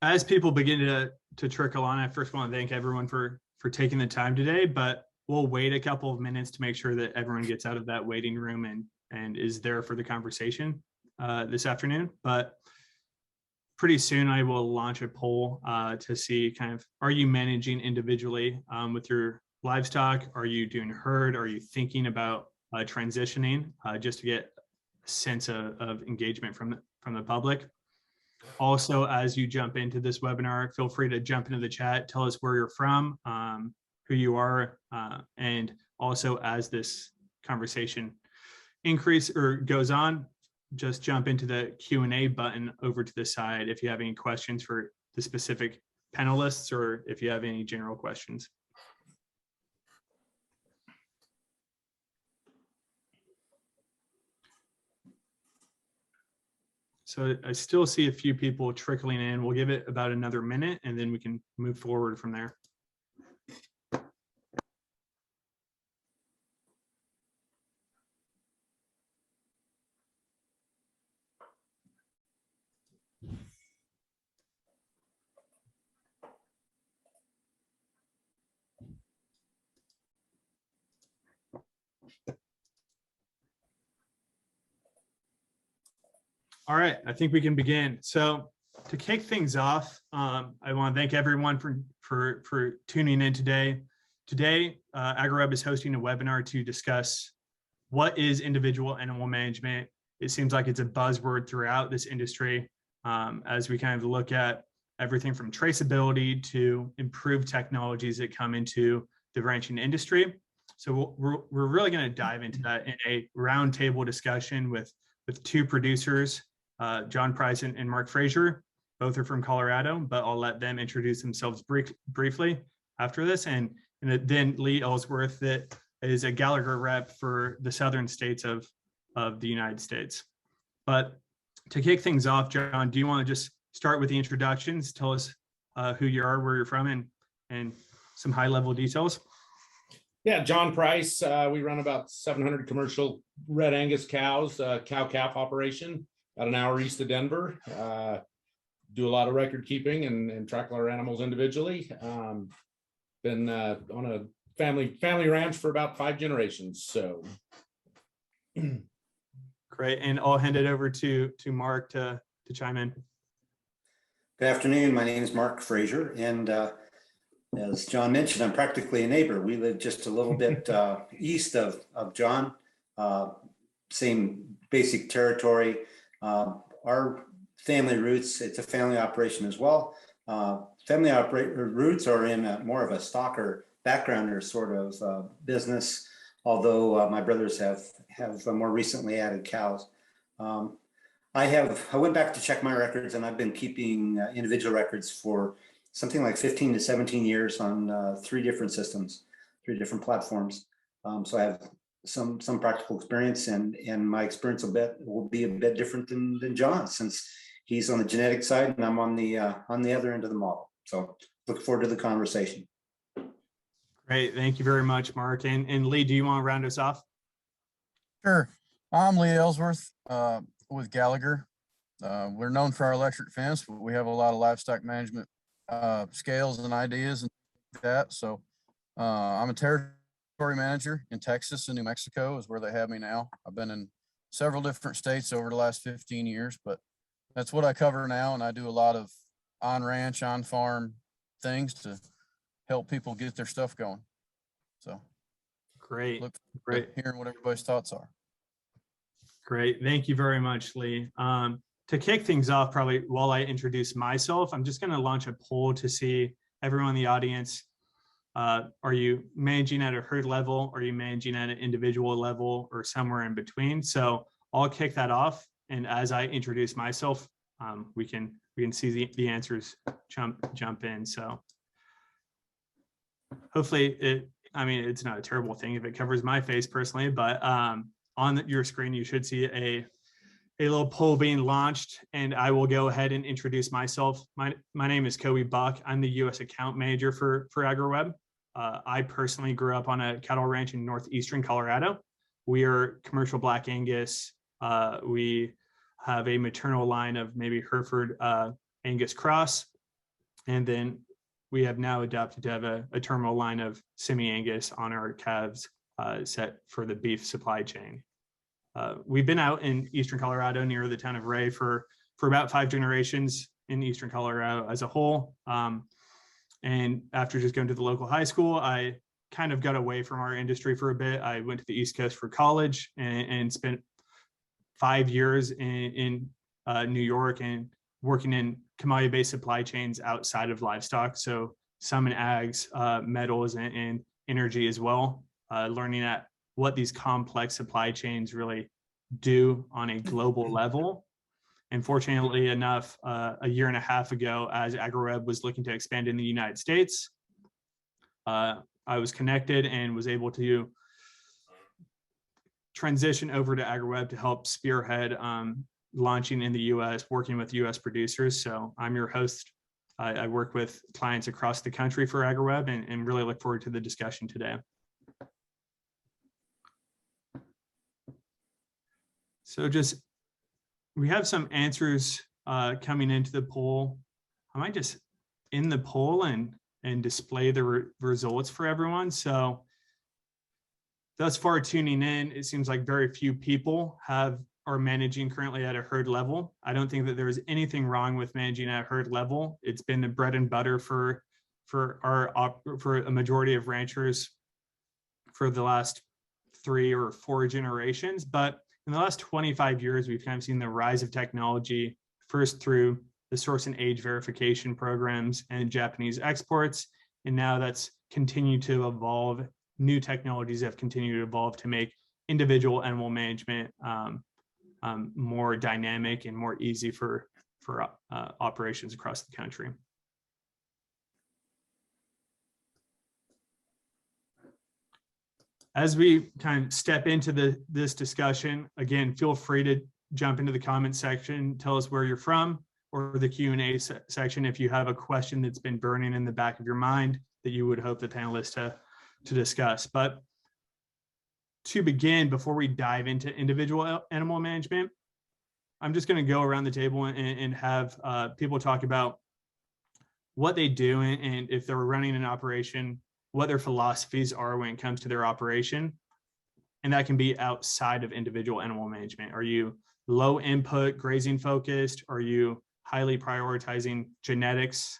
As people begin to trickle on, I first want to thank everyone for taking the time today, but we'll wait a couple of minutes to make sure that everyone gets out of that waiting room and is there for the conversation this afternoon. But pretty soon I will launch a poll to see kind of, are you managing individually with your livestock? Are you doing herd? Are you thinking about transitioning just to get a sense of engagement from the public? Also, as you jump into this webinar, feel free to jump into the chat, tell us where you're from, who you are, and also as this conversation increase or goes on, just jump into the Q&A button over to the side if you have any questions for the specific panelists or if you have any general questions. So I still see a few people trickling in. We'll give it about another minute and then we can move forward from there. All right, I think we can begin. So to kick things off, I want to thank everyone for tuning in today. Today, AgriWebb is hosting a webinar to discuss what is individual animal management. It seems like it's a buzzword throughout this industry as we kind of look at everything from traceability to improved technologies that come into the ranching industry. So we're really going to dive into that in a roundtable discussion with two producers, John Price and Mark Frazier. Both are from Colorado, but I'll let them introduce themselves briefly after this. And then Lee Ellsworth, that is a Gallagher rep for the southern states of the United States. But to kick things off, John, do you want to just start with the introductions? Tell us who you are, where you're from, and some high-level details. Yeah, John Price. We run about 700 commercial red Angus cows, cow-calf operation, about an hour east of Denver. Do a lot of record keeping and track our animals individually. Been on a family ranch for about 5 generations. So great, and I'll hand it over to Mark to chime in. Good afternoon. My name is Mark Frazier, and as John mentioned, I'm practically a neighbor. We live just a little bit east of John, same basic territory. Our family roots, it's a family operation as well. Family roots are in more of a stocker backgrounder sort of business, although my brothers have more recently added cows. I went back to check my records, and I've been keeping individual records for something like 15 to 17 years on 3 different systems, 3 different platforms. So I have some practical experience, and my experience will be a bit different than John, since he's on the genetic side and I'm on the other end of the model. So look forward to the conversation. Great, thank you very much, Mark. And Lee, do you want to round us off? Sure. I'm Lee Ellsworth with Gallagher. We're known for our electric fence, but we have a lot of livestock management scales and ideas and that. So I'm a territory manager in Texas and New Mexico is where they have me now. I've been in several different states over the last 15 years, but that's what I cover now. And I do a lot of on ranch, on farm things to help people get their stuff going. So great, hearing what everybody's thoughts are. Great, thank you very much, Lee. To kick things off, probably while I introduce myself, I'm just going to launch a poll to see everyone in the audience. Are you managing at a herd level? Are you managing at an individual level, or somewhere in between? So I'll kick that off, and as I introduce myself, we can see the answers jump in. So hopefully it's not a terrible thing if it covers my face personally, but on your screen you should see a little poll being launched, and I will go ahead and introduce myself. My name is Kobe Buck. I'm the U.S. account manager for AgriWebb. I personally grew up on a cattle ranch in northeastern Colorado. We are commercial Black Angus. We have a maternal line of maybe Hereford Angus cross, And then we have now adopted to have a terminal line of semi-Angus on our calves set for the beef supply chain. We've been out in Eastern Colorado near the town of Ray for about 5 generations in Eastern Colorado as a whole. And after just going to the local high school, I kind of got away from our industry for a bit. I went to the East Coast for college and spent 5 years in New York and working in commodity-based supply chains outside of livestock. So some in ags, metals, and energy as well, learning at what these complex supply chains really do on a global level. And fortunately enough, a year and a half ago, as AgriWebb was looking to expand in the United States, I was connected and was able to transition over to AgriWebb to help spearhead launching in the US, working with US producers. So I'm your host. I work with clients across the country for AgriWebb and really look forward to the discussion today. So we have some answers coming into the poll. I might just end the poll and display the results for everyone. So thus far tuning in, it seems like very few people are managing currently at a herd level. I don't think that there's anything wrong with managing at a herd level. It's been the bread and butter for a majority of ranchers for the last 3 or 4 generations. But in the last 25 years, we've kind of seen the rise of technology, first through the source and age verification programs and Japanese exports. And now that's continued to evolve. New technologies have continued to evolve to make individual animal management more dynamic and more easy for operations across the country. As we kind of step into this discussion, again, feel free to jump into the comment section, tell us where you're from, or the Q&A section if you have a question that's been burning in the back of your mind that you would hope the panelists to discuss. But to begin, before we dive into individual animal management, I'm just going to go around the table and have people talk about what they do and if they're running an operation, what their philosophies are when it comes to their operation. And that can be outside of individual animal management. Are you low input grazing focused? Are you highly prioritizing genetics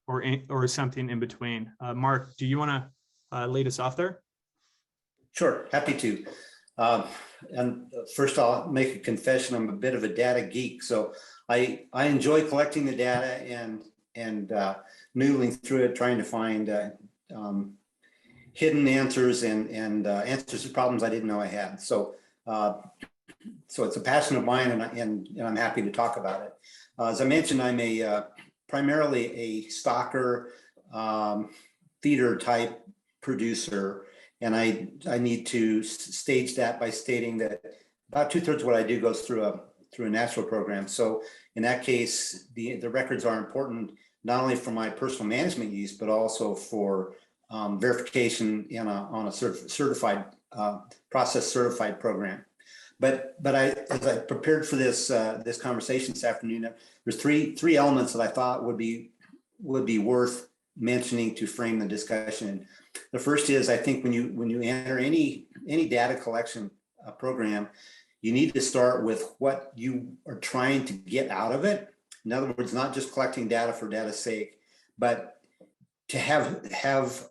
or something in between? Mark, do you want to lead us off there? Sure, happy to. And first I'll make a confession, I'm a bit of a data geek. So I enjoy collecting the data and noodling through it, trying to find hidden answers and answers to problems I didn't know I had. So it's a passion of mine, and I'm happy to talk about it. As I mentioned, I'm primarily a stocker feeder type producer, and I need to stage that by stating that about 2/3 of what I do goes through a natural program. So in that case, the records are important not only for my personal management use, but also for verification on a certified process certified program. But as I prepared for this conversation this afternoon, there's three elements that I thought would be worth mentioning to frame the discussion. The first is, I think when you enter any data collection program, you need to start with what you are trying to get out of it. In other words, not just collecting data for data's sake, but to have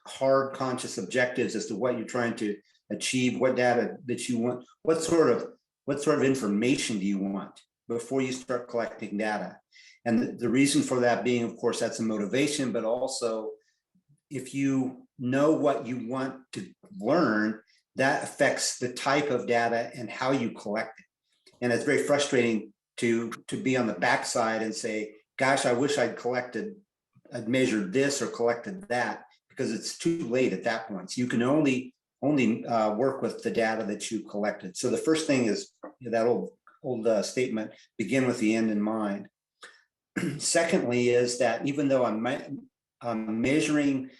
hard, conscious objectives as to what you're trying to achieve, what data that you want, what sort of information do you want before you start collecting data. And the reason for that being, of course, that's a motivation, but also if you know what you want to learn, that affects the type of data and how you collect it. And it's very frustrating to be on the backside and say, gosh, I wish I'd measured this or collected that, because it's too late at that point. So you can only work with the data that you collected. So the first thing is that old statement, begin with the end in mind. Secondly is that even though I'm measuring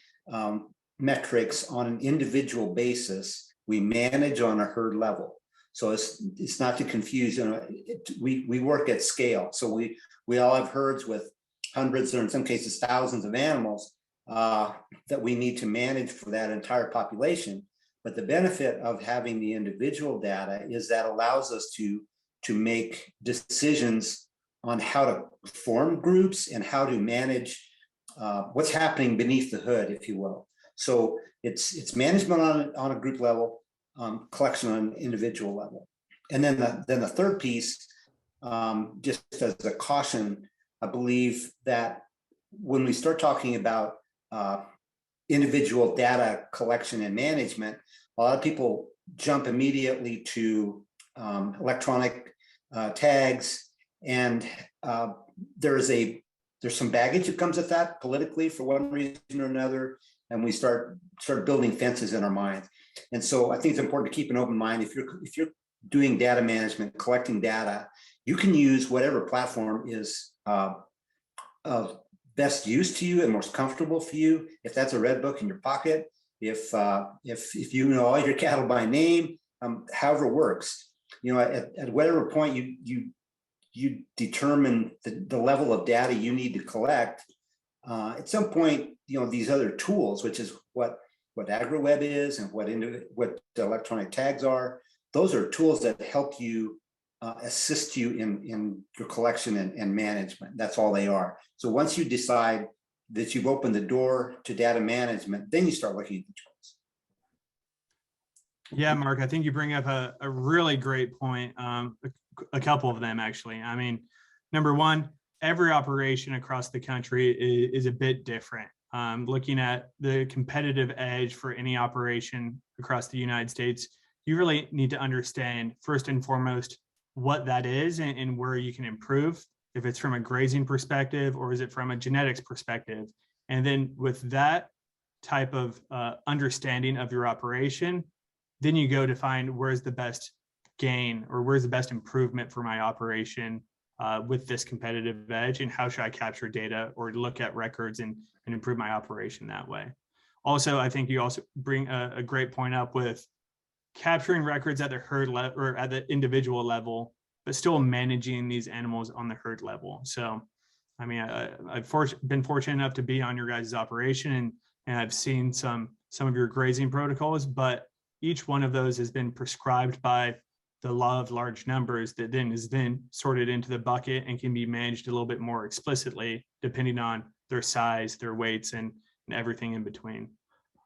metrics on an individual basis, we manage on a herd level. So it's not to confuse, we work at scale. So we all have herds with hundreds or in some cases thousands of animals that we need to manage for that entire population. But the benefit of having the individual data is that allows us to make decisions on how to form groups and how to manage what's happening beneath the hood, if you will. So it's management on a group level, collection on an individual level. And then the third piece, just as a caution, I believe that when we start talking about individual data collection and management, a lot of people jump immediately to electronic tags, and there's some baggage that comes with that politically for one reason or another, and we start building fences in our minds. And so I think it's important to keep an open mind. If you're doing data management, collecting data, you can use whatever platform is of best use to you and most comfortable for you. If that's a red book in your pocket, if you know all your cattle by name, however it works, at whatever point you determine the level of data you need to collect. At some point, these other tools, which is what AgriWebb is and what the electronic tags are, those are tools that help you assist you in your collection and management. That's all they are. So once you decide that you've opened the door to data management, then you start looking at the tools. Yeah, Mark, I think you bring up a really great point. A couple of them, actually. I mean, number one, every operation across the country is a bit different. Looking at the competitive edge for any operation across the United States, you really need to understand first and foremost what that is and where you can improve, if it's from a grazing perspective or is it from a genetics perspective. And then with that type of understanding of your operation, then you go to find where's the best gain or where's the best improvement for my operation with this competitive edge, and how should I capture data or look at records and improve my operation that way. Also, I think you also bring a great point up with capturing records at the herd level or at the individual level, but still managing these animals on the herd level. So, I mean, I've been fortunate enough to be on your guys' operation, and I've seen some of your grazing protocols, but each one of those has been prescribed by the law of large numbers that then is sorted into the bucket and can be managed a little bit more explicitly depending on their size, their weights, and everything in between.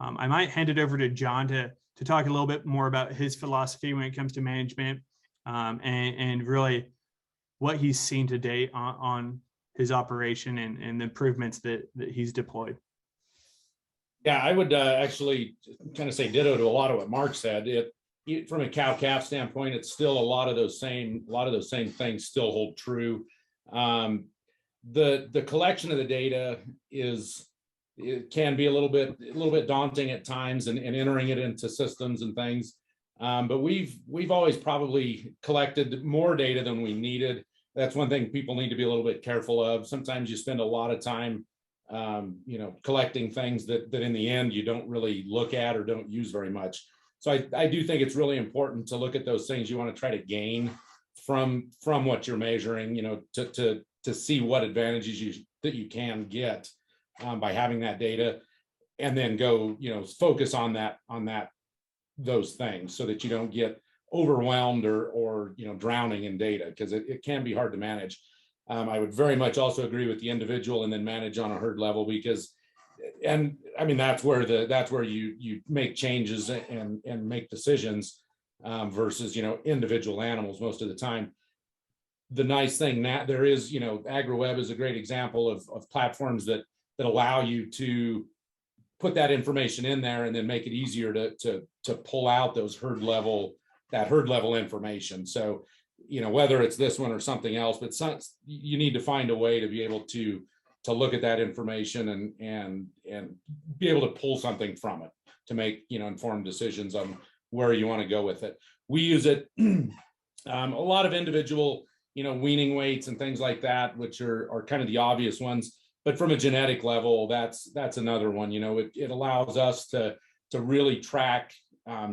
I might hand it over to John to talk a little bit more about his philosophy when it comes to management and really what he's seen to date on his operation and the improvements that he's deployed. Yeah, I would actually kind of say ditto to a lot of what Mark said. From a cow-calf standpoint, it's still a lot of those same things still hold true. The collection of the data it can be a little bit daunting at times, and entering it into systems and things. But we've always probably collected more data than we needed. That's one thing people need to be a little bit careful of. Sometimes you spend a lot of time collecting things that in the end you don't really look at or don't use very much. So I do think it's really important to look at those things you want to try to gain from what you're measuring, to see what advantages that you can get by having that data, and then go, focus on those things so that you don't get overwhelmed or drowning in data, because it can be hard to manage. I would very much also agree with the individual and then manage on a herd level, because, and I mean, that's where you make changes and make decisions versus, individual animals most of the time. The nice thing that there is, AgriWebb is a great example of platforms that allow you to put that information in there and then make it easier to pull out those herd level information. So, whether it's this one or something else, but you need to find a way to be able to look at that information and be able to pull something from it to make, informed decisions on where you want to go with it. We use it a lot of individual, weaning weights and things like that, which are kind of the obvious ones. But from a genetic level, that's another one. It allows us to really track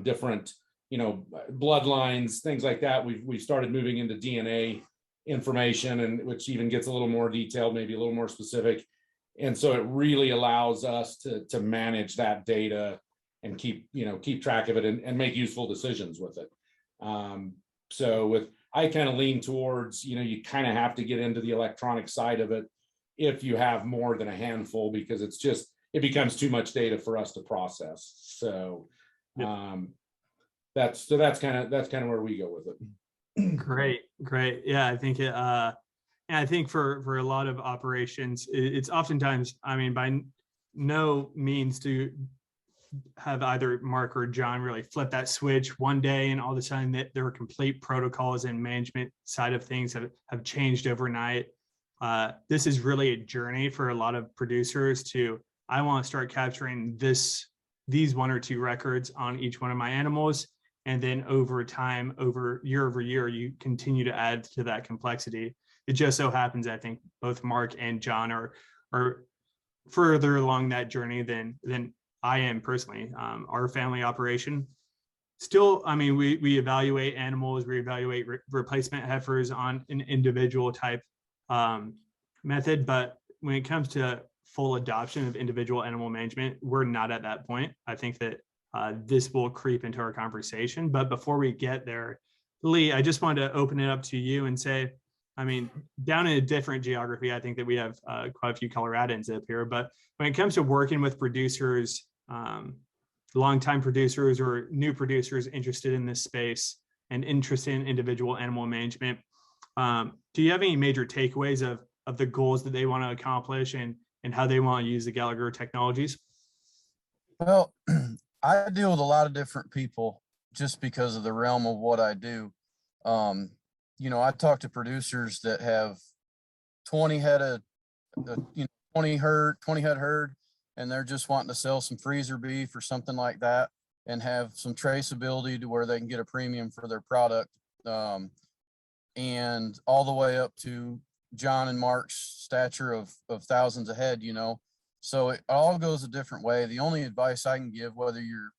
different, bloodlines, things like that. We've started moving into DNA information, and which even gets a little more detailed, maybe a little more specific. And so it really allows us to manage that data and keep track of it and make useful decisions with it. So I kind of lean towards, you kind of have to get into the electronic side of it if you have more than a handful, because it becomes too much data for us to process. So that's kind of where we go with it. Great. Yeah, I think and I think for a lot of operations, it's oftentimes, I mean, by no means to have either Mark or John really flip that switch one day and all of a sudden that their complete protocols and management side of things have changed overnight. This is really a journey for a lot of producers I want to start capturing these 1 or 2 records on each one of my animals. And then over time, over year, you continue to add to that complexity. It just so happens, I think both Mark and John are further along that journey than I am personally. Our family operation still, I mean, we evaluate animals, we evaluate replacement heifers on an individual type method, but when it comes to full adoption of individual animal management, we're not at that point. I think that this will creep into our conversation. But before we get there, Lee, I just wanted to open it up to you and say, I mean, down in a different geography, I think that we have quite a few Coloradans up here. But when it comes to working with producers, longtime producers or new producers interested in this space and interested in individual animal management, do you have any major takeaways of the goals that they want to accomplish and how they want to use the Gallagher technologies? Well, I deal with a lot of different people just because of the realm of what I do. I talk to producers that have 20 head 20 head herd, and they're just wanting to sell some freezer beef or something like that and have some traceability to where they can get a premium for their product. And all the way up to John and Mark's stature of thousands of head, So it all goes a different way. The only advice I can give, whether you're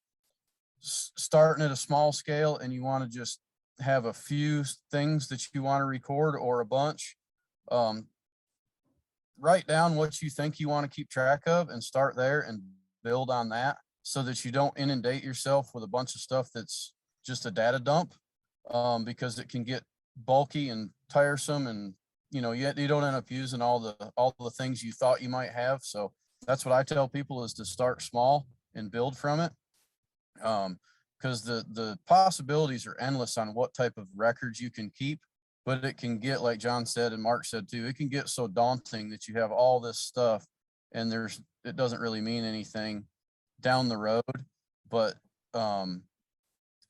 starting at a small scale and you want to just have a few things that you want to record or a bunch, write down what you think you want to keep track of and start there and build on that so that you don't inundate yourself with a bunch of stuff that's just a data dump, because it can get bulky and tiresome, and you don't end up using all the things you thought you might have. So that's what I tell people, is to start small and build from it. Because the possibilities are endless on what type of records you can keep, but it can get, like John said and Mark said too, it can get so daunting that you have all this stuff and it doesn't really mean anything down the road. But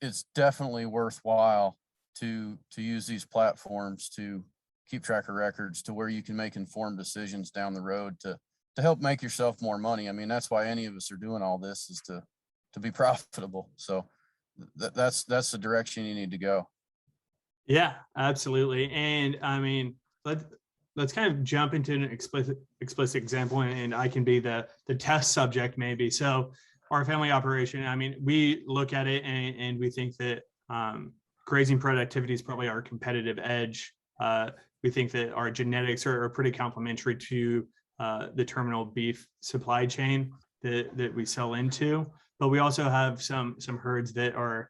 it's definitely worthwhile to use these platforms to keep track of records to where you can make informed decisions down the road to help make yourself more money. I mean, that's why any of us are doing all this, is to be profitable. So that's the direction you need to go. Yeah, absolutely. And I mean, let's kind of jump into an explicit example, and I can be the test subject maybe. So our family operation, I mean, we look at it and we think that grazing productivity is probably our competitive edge. We think that our genetics are pretty complementary to the terminal beef supply chain that we sell into. But we also have some herds that are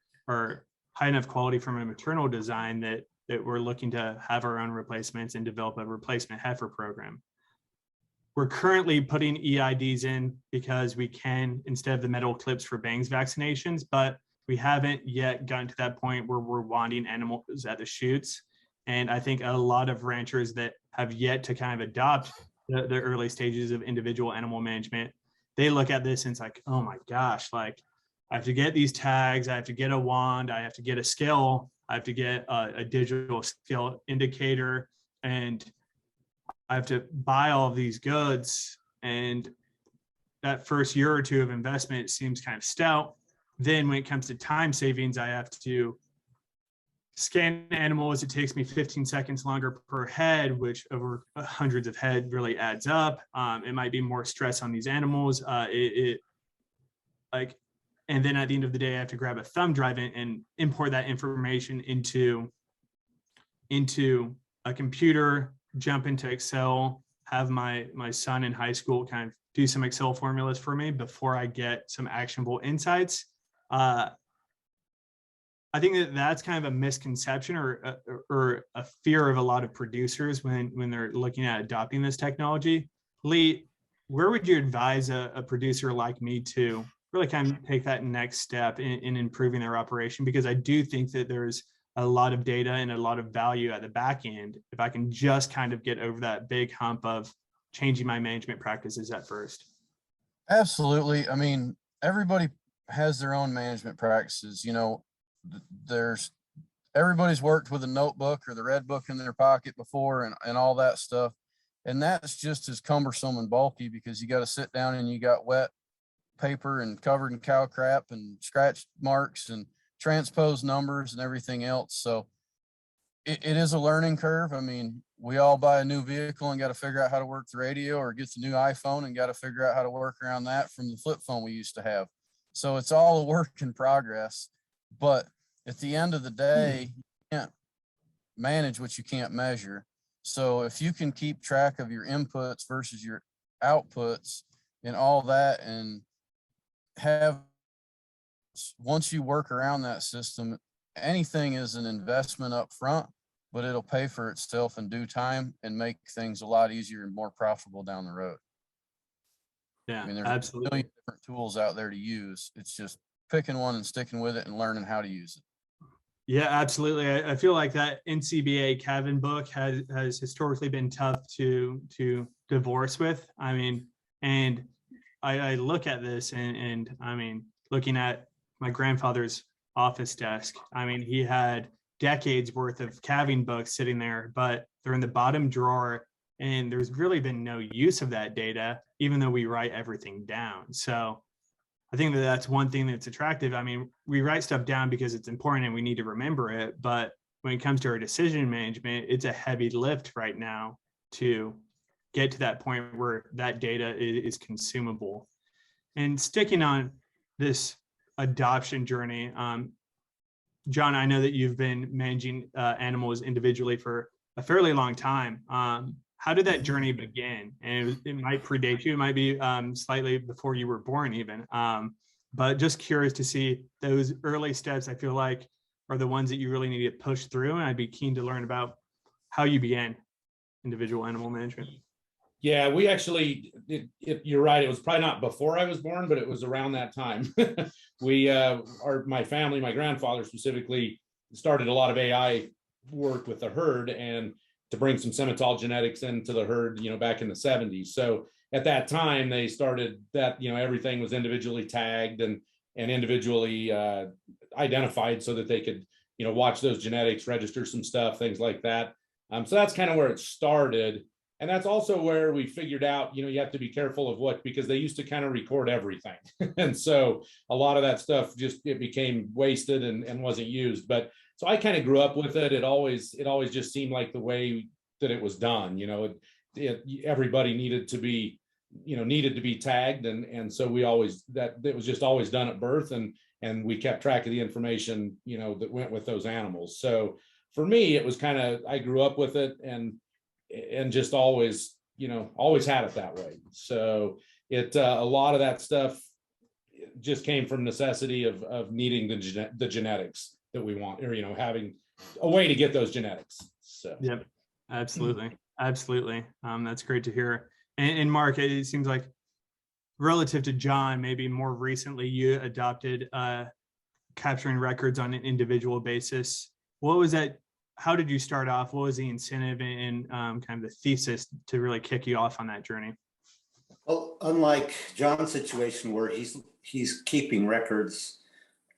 high enough quality from a maternal design that we're looking to have our own replacements and develop a replacement heifer program. We're currently putting EIDs in because we can, instead of the metal clips for bangs vaccinations, but we haven't yet gotten to that point where we're wanting animals at the chutes. And I think a lot of ranchers that have yet to kind of adopt the early stages of individual animal management, they look at this and it's like, oh my gosh, like I have to get these tags, I have to get a wand, I have to get a scale, I have to get a digital scale indicator, and I have to buy all of these goods. And that first year or two of investment seems kind of stout. Then when it comes to time savings, I have to scan animals. It takes me 15 seconds longer per head, which over hundreds of head really adds up. It might be more stress on these animals. And then at the end of the day, I have to grab a thumb drive and import that information into a computer, jump into Excel, have my son in high school kind of do some Excel formulas for me before I get some actionable insights. I think that that's kind of a misconception or a fear of a lot of producers when they're looking at adopting this technology. Lee, where would you advise a producer like me to really kind of take that next step in improving their operation? Because I do think that there's a lot of data and a lot of value at the back end if I can just kind of get over that big hump of changing my management practices at first. Absolutely. I mean, everybody has their own management practices. There's everybody's worked with a notebook or the red book in their pocket before and all that stuff. And that's just as cumbersome and bulky because you got to sit down and you got wet paper and covered in cow crap and scratch marks and transpose numbers and everything else. So it is a learning curve. I mean, we all buy a new vehicle and got to figure out how to work the radio, or get the new iPhone and got to figure out how to work around that from the flip phone we used to have. So it's all a work in progress. But at the end of the day, you can't manage what you can't measure. So if you can keep track of your inputs versus your outputs and all that, and have, once you work around that system, anything is an investment up front, but it'll pay for itself in due time and make things a lot easier and more profitable down the road. Yeah, I mean, there's absolutely. a million different tools out there to use. It's just picking one and sticking with it and learning how to use it. Yeah, absolutely. I feel like that NCBA Kevin book has historically been tough to divorce with. I mean, and I look at this and I mean, looking at my grandfather's office desk, I mean, he had decades worth of calving books sitting there, but they're in the bottom drawer, and there's really been no use of that data, even though we write everything down. So I think that that's one thing that's attractive. I mean, we write stuff down because it's important and we need to remember it. But when it comes to our decision management, it's a heavy lift right now to get to that point where that data is consumable. And sticking on this adoption journey, John, I know that you've been managing animals individually for a fairly long time. How did that journey begin? And it might predate you, it might be slightly before you were born even. But just curious to see those early steps, I feel like, are the ones that you really need to push through. And I'd be keen to learn about how you began individual animal management. Yeah, we actually, you're right. It was probably not before I was born, but it was around that time. My family, my grandfather specifically, started a lot of AI work with the herd and to bring some Simmental genetics into the herd, back in the 70s. So at that time, they started that, everything was individually tagged and individually identified so that they could, watch those genetics, register some stuff, things like that. So that's kind of where it started. And that's also where we figured out, you have to be careful of because they used to kind of record everything. And so a lot of that stuff it became wasted and wasn't used. But so I kind of grew up with it. It always just seemed like the way that it was done. Everybody needed to be tagged. And so it was just always done at birth. And we kept track of the information, that went with those animals. So for me, it was I grew up with it and just always had it that way. So a lot of that stuff just came from necessity of needing the genetics that we want, or having a way to get those genetics. So yep, absolutely. That's great to hear. And Mark, it seems like relative to John, maybe more recently you adopted capturing records on an individual basis. What was that? How did you start off? What was the incentive and kind of the thesis to really kick you off on that journey? Well, unlike John's situation where he's keeping records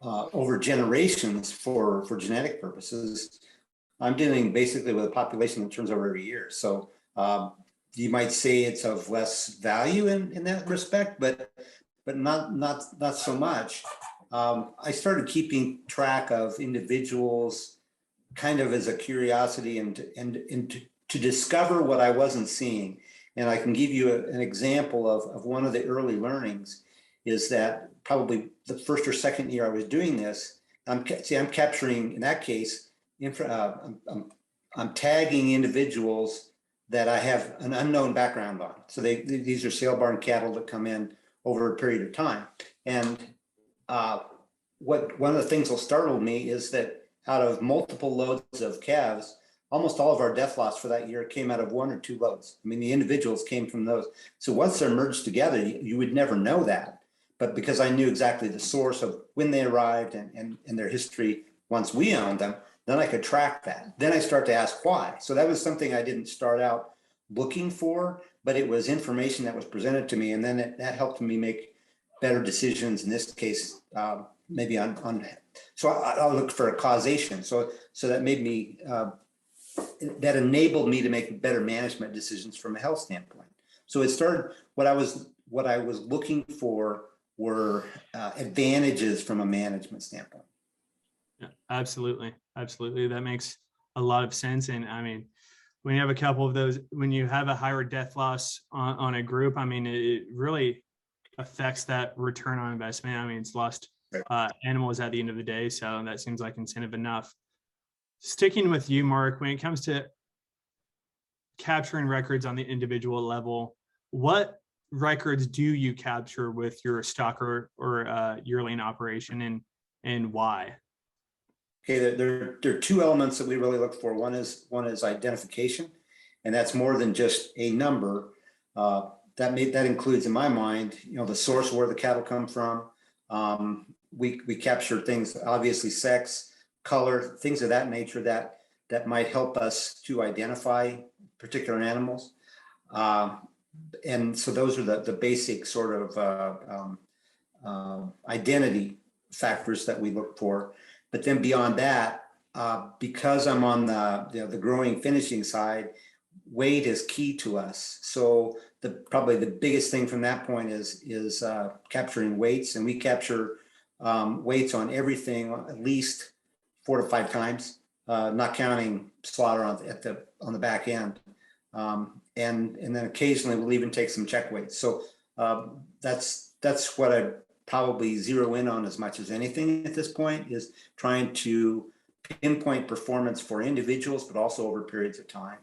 over generations for genetic purposes, I'm dealing basically with a population that turns over every year. So you might say it's of less value in that respect, but not so much. I started keeping track of individuals kind of as a curiosity and to discover what I wasn't seeing. And I can give you an example of one of the early learnings is that probably the first or second year I was doing this, I'm capturing, in that case, I'm I'm tagging individuals that I have an unknown background on. So these are sale barn cattle that come in over a period of time. And one of the things that startled me is that out of multiple loads of calves, almost all of our death loss for that year came out of 1 or 2 loads. I mean, the individuals came from those. So once they're merged together, you would never know that. But because I knew exactly the source of when they arrived and their history once we owned them, then I could track that. Then I start to ask why. So that was something I didn't start out looking for, but it was information that was presented to me. And then that helped me make better decisions. In this case, maybe on so I'll look for a causation. So that made me, that enabled me to make better management decisions from a health standpoint. So it started, what I was looking for were advantages from a management standpoint. Yeah, absolutely. Absolutely. That makes a lot of sense. And I mean, when you have a couple of those, when you have a higher death loss on a group, I mean, it really affects that return on investment. I mean, it's lost animals at the end of the day. So that seems like incentive enough. Sticking with you, Mark, when it comes to capturing records on the individual level, what records do you capture with your stock or yearling operation, and why? Okay, there are 2 elements that we really look for. One is identification, and that's more than just a number. That includes, in my mind, the source where the cattle come from. We capture things, obviously sex, color, things of that nature that might help us to identify particular animals. And so those are the basic sort of identity factors that we look for. But then beyond that, because I'm on the growing finishing side, weight is key to us. So probably the biggest thing from that point is capturing weights, and we capture weights on everything at least 4 to 5 times, not counting slaughter on the back end. And then occasionally we'll even take some check weights. So that's what I probably zero in on as much as anything at this point, is trying to pinpoint performance for individuals, but also over periods of time.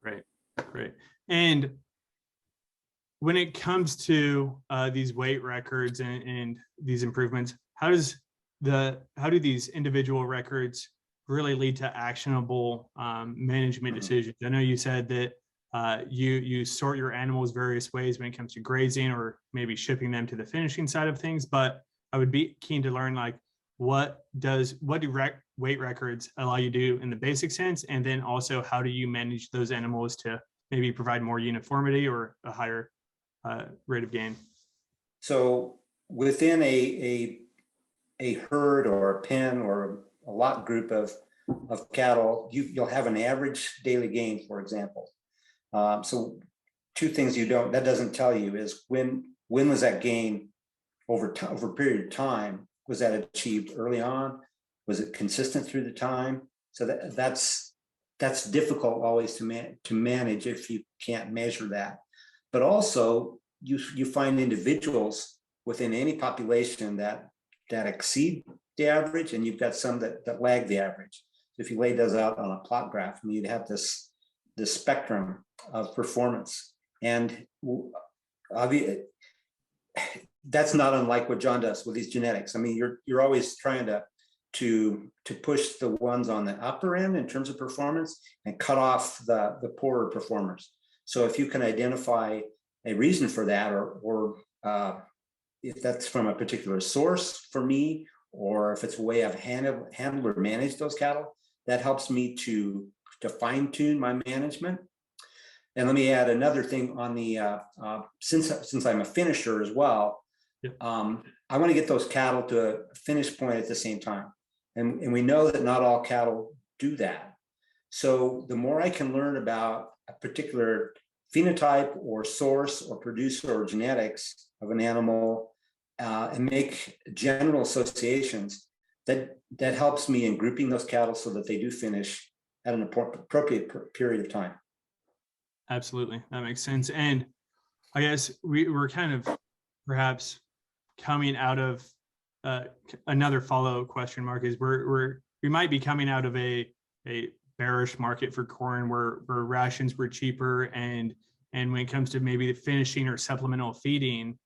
Great. And when it comes to these weight records and these improvements, how do these individual records really lead to actionable management decisions? I know you said that you sort your animals various ways when it comes to grazing or maybe shipping them to the finishing side of things, but I would be keen to learn, like, what do weight records allow you to do in the basic sense, and then also how do you manage those animals to maybe provide more uniformity or a higher rate of gain? So within a herd or a pen or a lot group of cattle, you'll have an average daily gain, for example. So 2 things that doesn't tell you is when was that gain over a period of time? Was that achieved early on? Was it consistent through the time? So that's difficult always to manage if you can't measure that. But also you find individuals within any population that exceed the average, and you've got some that lag the average. So if you lay those out on a plot graph, you'd have this spectrum of performance. And that's not unlike what John does with these genetics. I mean, you're always trying to push the ones on the upper end in terms of performance and cut off the poorer performers. So if you can identify a reason for that, or if that's from a particular source for me, or if it's a way I've handled or managed those cattle, that helps me to fine tune my management. And let me add another thing on the since I'm a finisher as well. Yep. I want to get those cattle to a finish point at the same time, and we know that not all cattle do that. So the more I can learn about a particular phenotype or source or producer or genetics of an animal, and make general associations, that helps me in grouping those cattle so that they do finish at an appropriate period of time. Absolutely, that makes sense. And I guess we're kind of perhaps coming out of another follow-up question, Mark, is we might be coming out of a bearish market for corn where rations were cheaper, and when it comes to maybe the finishing or supplemental feeding,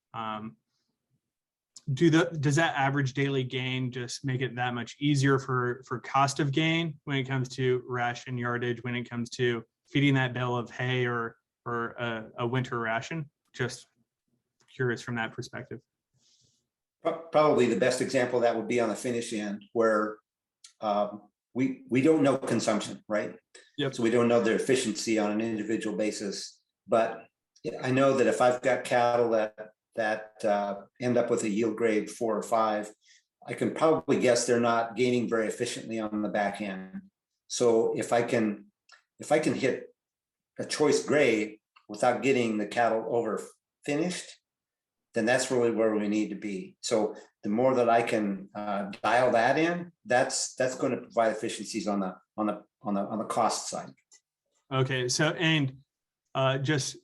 does that average daily gain just make it that much easier for cost of gain when it comes to ration yardage, when it comes to feeding that bale of hay or a winter ration? Just curious from that perspective. Probably the best example of that would be on the finish end, where we don't know consumption, right? Yep. So we don't know their efficiency on an individual basis. But I know that if I've got cattle that end up with a yield grade 4 or 5, I can probably guess they're not gaining very efficiently on the back end. So if I can hit a choice grade without getting the cattle over finished, then that's really where we need to be. So the more that I can dial that in, that's going to provide efficiencies on the cost side. Okay, so and just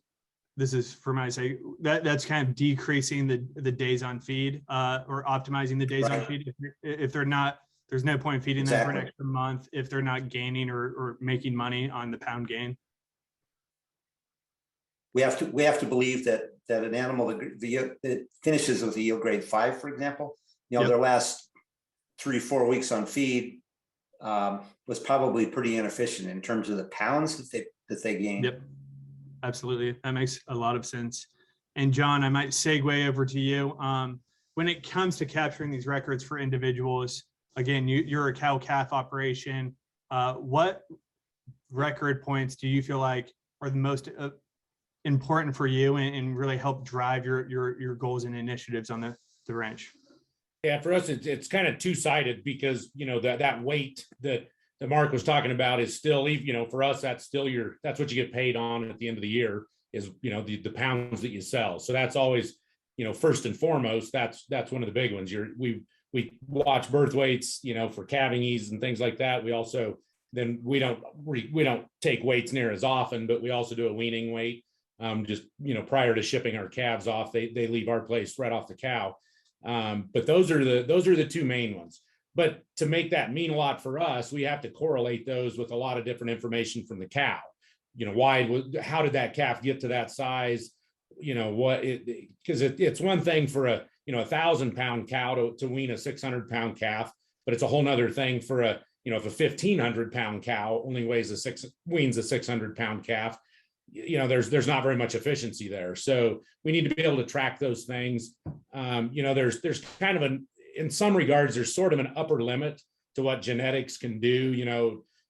this is for my sake, that's kind of decreasing the days on feed or optimizing the days on feed. If they're not, there's no point feeding them for an extra month if they're not gaining or making money on the pound gain. We have to believe that an animal that finishes with a yield grade 5, for example, their last 3-4 weeks on feed was probably pretty inefficient in terms of the pounds that they gain. Yep, absolutely, that makes a lot of sense. And John, I might segue over to you. When it comes to capturing these records for individuals, again, you're a cow-calf operation. What record points do you feel like are the most important for you and really help drive your goals and initiatives on the ranch? Yeah, for us, it's kind of two-sided, because that weight that Mark was talking about is still, for us, that's still that's what you get paid on at the end of the year, is the pounds that you sell. So that's always, first and foremost, that's one of the big ones. We watch birth weights, for calving ease and things like that. We also we don't take weights near as often, but we also do a weaning weight. Just prior to shipping our calves off, they leave our place right off the cow. But those are the two main ones. But to make that mean a lot for us, we have to correlate those with a lot of different information from the cow. How did that calf get to that size? Because it's one thing for a 1,000-pound cow to wean a 600-pound calf, but it's a whole nother thing for if a 1,500-pound cow only weans a 600-pound calf. There's not very much efficiency there. So we need to be able to track those things. There's kind of in some regards, there's sort of an upper limit to what genetics can do.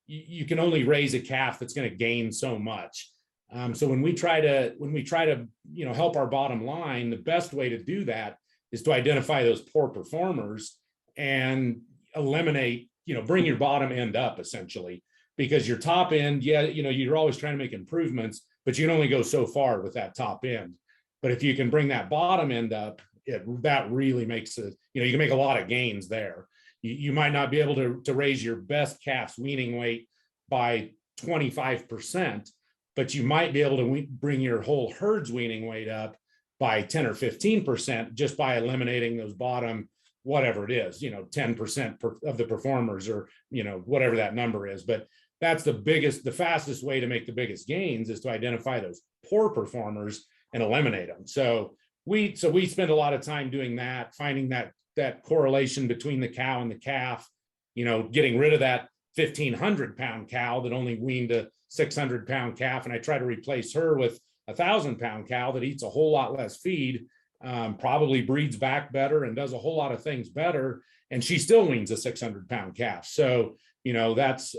You can only raise a calf that's going to gain so much. So when we try to help our bottom line, the best way to do that is to identify those poor performers and eliminate, bring your bottom end up, essentially. Because your top end, you're always trying to make improvements, but you can only go so far with that top end. But if you can bring that bottom end up, that really makes it, you can make a lot of gains there. You might not be able to raise your best calf's weaning weight by 25%, but you might be able to bring your whole herd's weaning weight up by 10 or 15% just by eliminating those bottom, whatever it is, 10% of the performers, or, whatever that number is. But that's the fastest way to make the biggest gains, is to identify those poor performers and eliminate them. So we spend a lot of time doing that, finding that correlation between the cow and the calf, getting rid of that 1,500-pound cow that only weaned a 600-pound calf. And I try to replace her with a 1,000-pound cow that eats a whole lot less feed, probably breeds back better and does a whole lot of things better. And she still weans a 600-pound calf. So,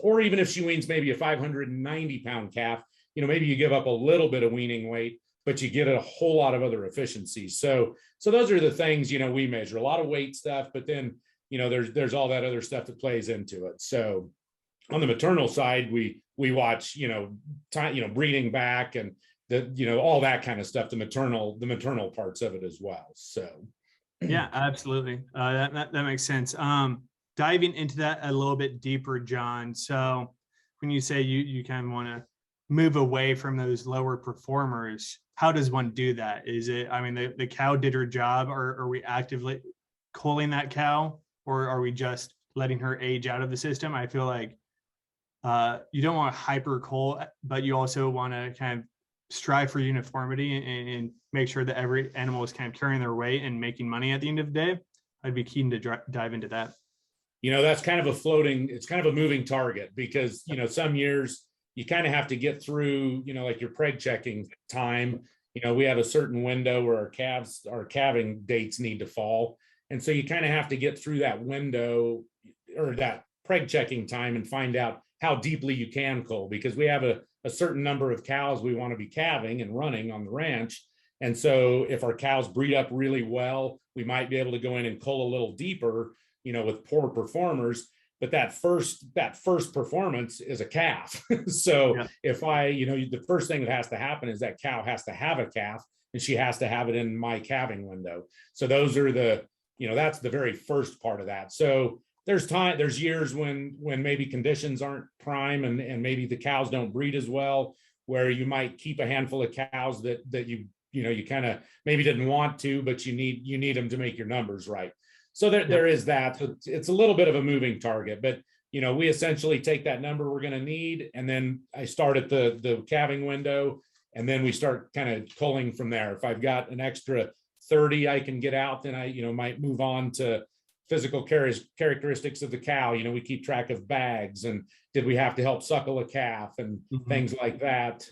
or even if she weans maybe a 590-pound calf, maybe you give up a little bit of weaning weight, but you get a whole lot of other efficiencies. So those are the things, we measure a lot of weight stuff, but then, there's all that other stuff that plays into it. So on the maternal side, we watch, breeding back and all that kind of stuff, the maternal parts of it as well. So. Yeah, absolutely. That makes sense. Diving into that a little bit deeper, John. So when you say you kind of want to move away from those lower performers, how does one do that? Is it, the cow did her job, or are we actively culling that cow, or are we just letting her age out of the system? I feel like you don't want to hyper cull, but you also want to kind of strive for uniformity and make sure that every animal is kind of carrying their weight and making money at the end of the day. I'd be keen to dive into that. That's kind of it's kind of a moving target because, some years you kind of have to get through, like your preg checking time. We have a certain window where our calving dates need to fall. And so you kind of have to get through that window or that preg checking time and find out how deeply you can cull, because we have a certain number of cows we want to be calving and running on the ranch. And so if our cows breed up really well, we might be able to go in and cull a little deeper, with poor performers. But that first performance is a calf. So Yeah. if the first thing that has to happen is that cow has to have a calf, and she has to have it in my calving window. So those are that's the very first part of that. So there's years when maybe conditions aren't prime and maybe the cows don't breed as well, where you might keep a handful of cows that you kind of maybe didn't want to, but you need them to make your numbers right. So there is that. So it's a little bit of a moving target, but we essentially take that number we're going to need, and then I start at the calving window, and then we start kind of culling from there. If I've got an extra 30 I can get out, then I might move on to physical characteristics of the cow. We keep track of bags, and did we have to help suckle a calf, and things like that.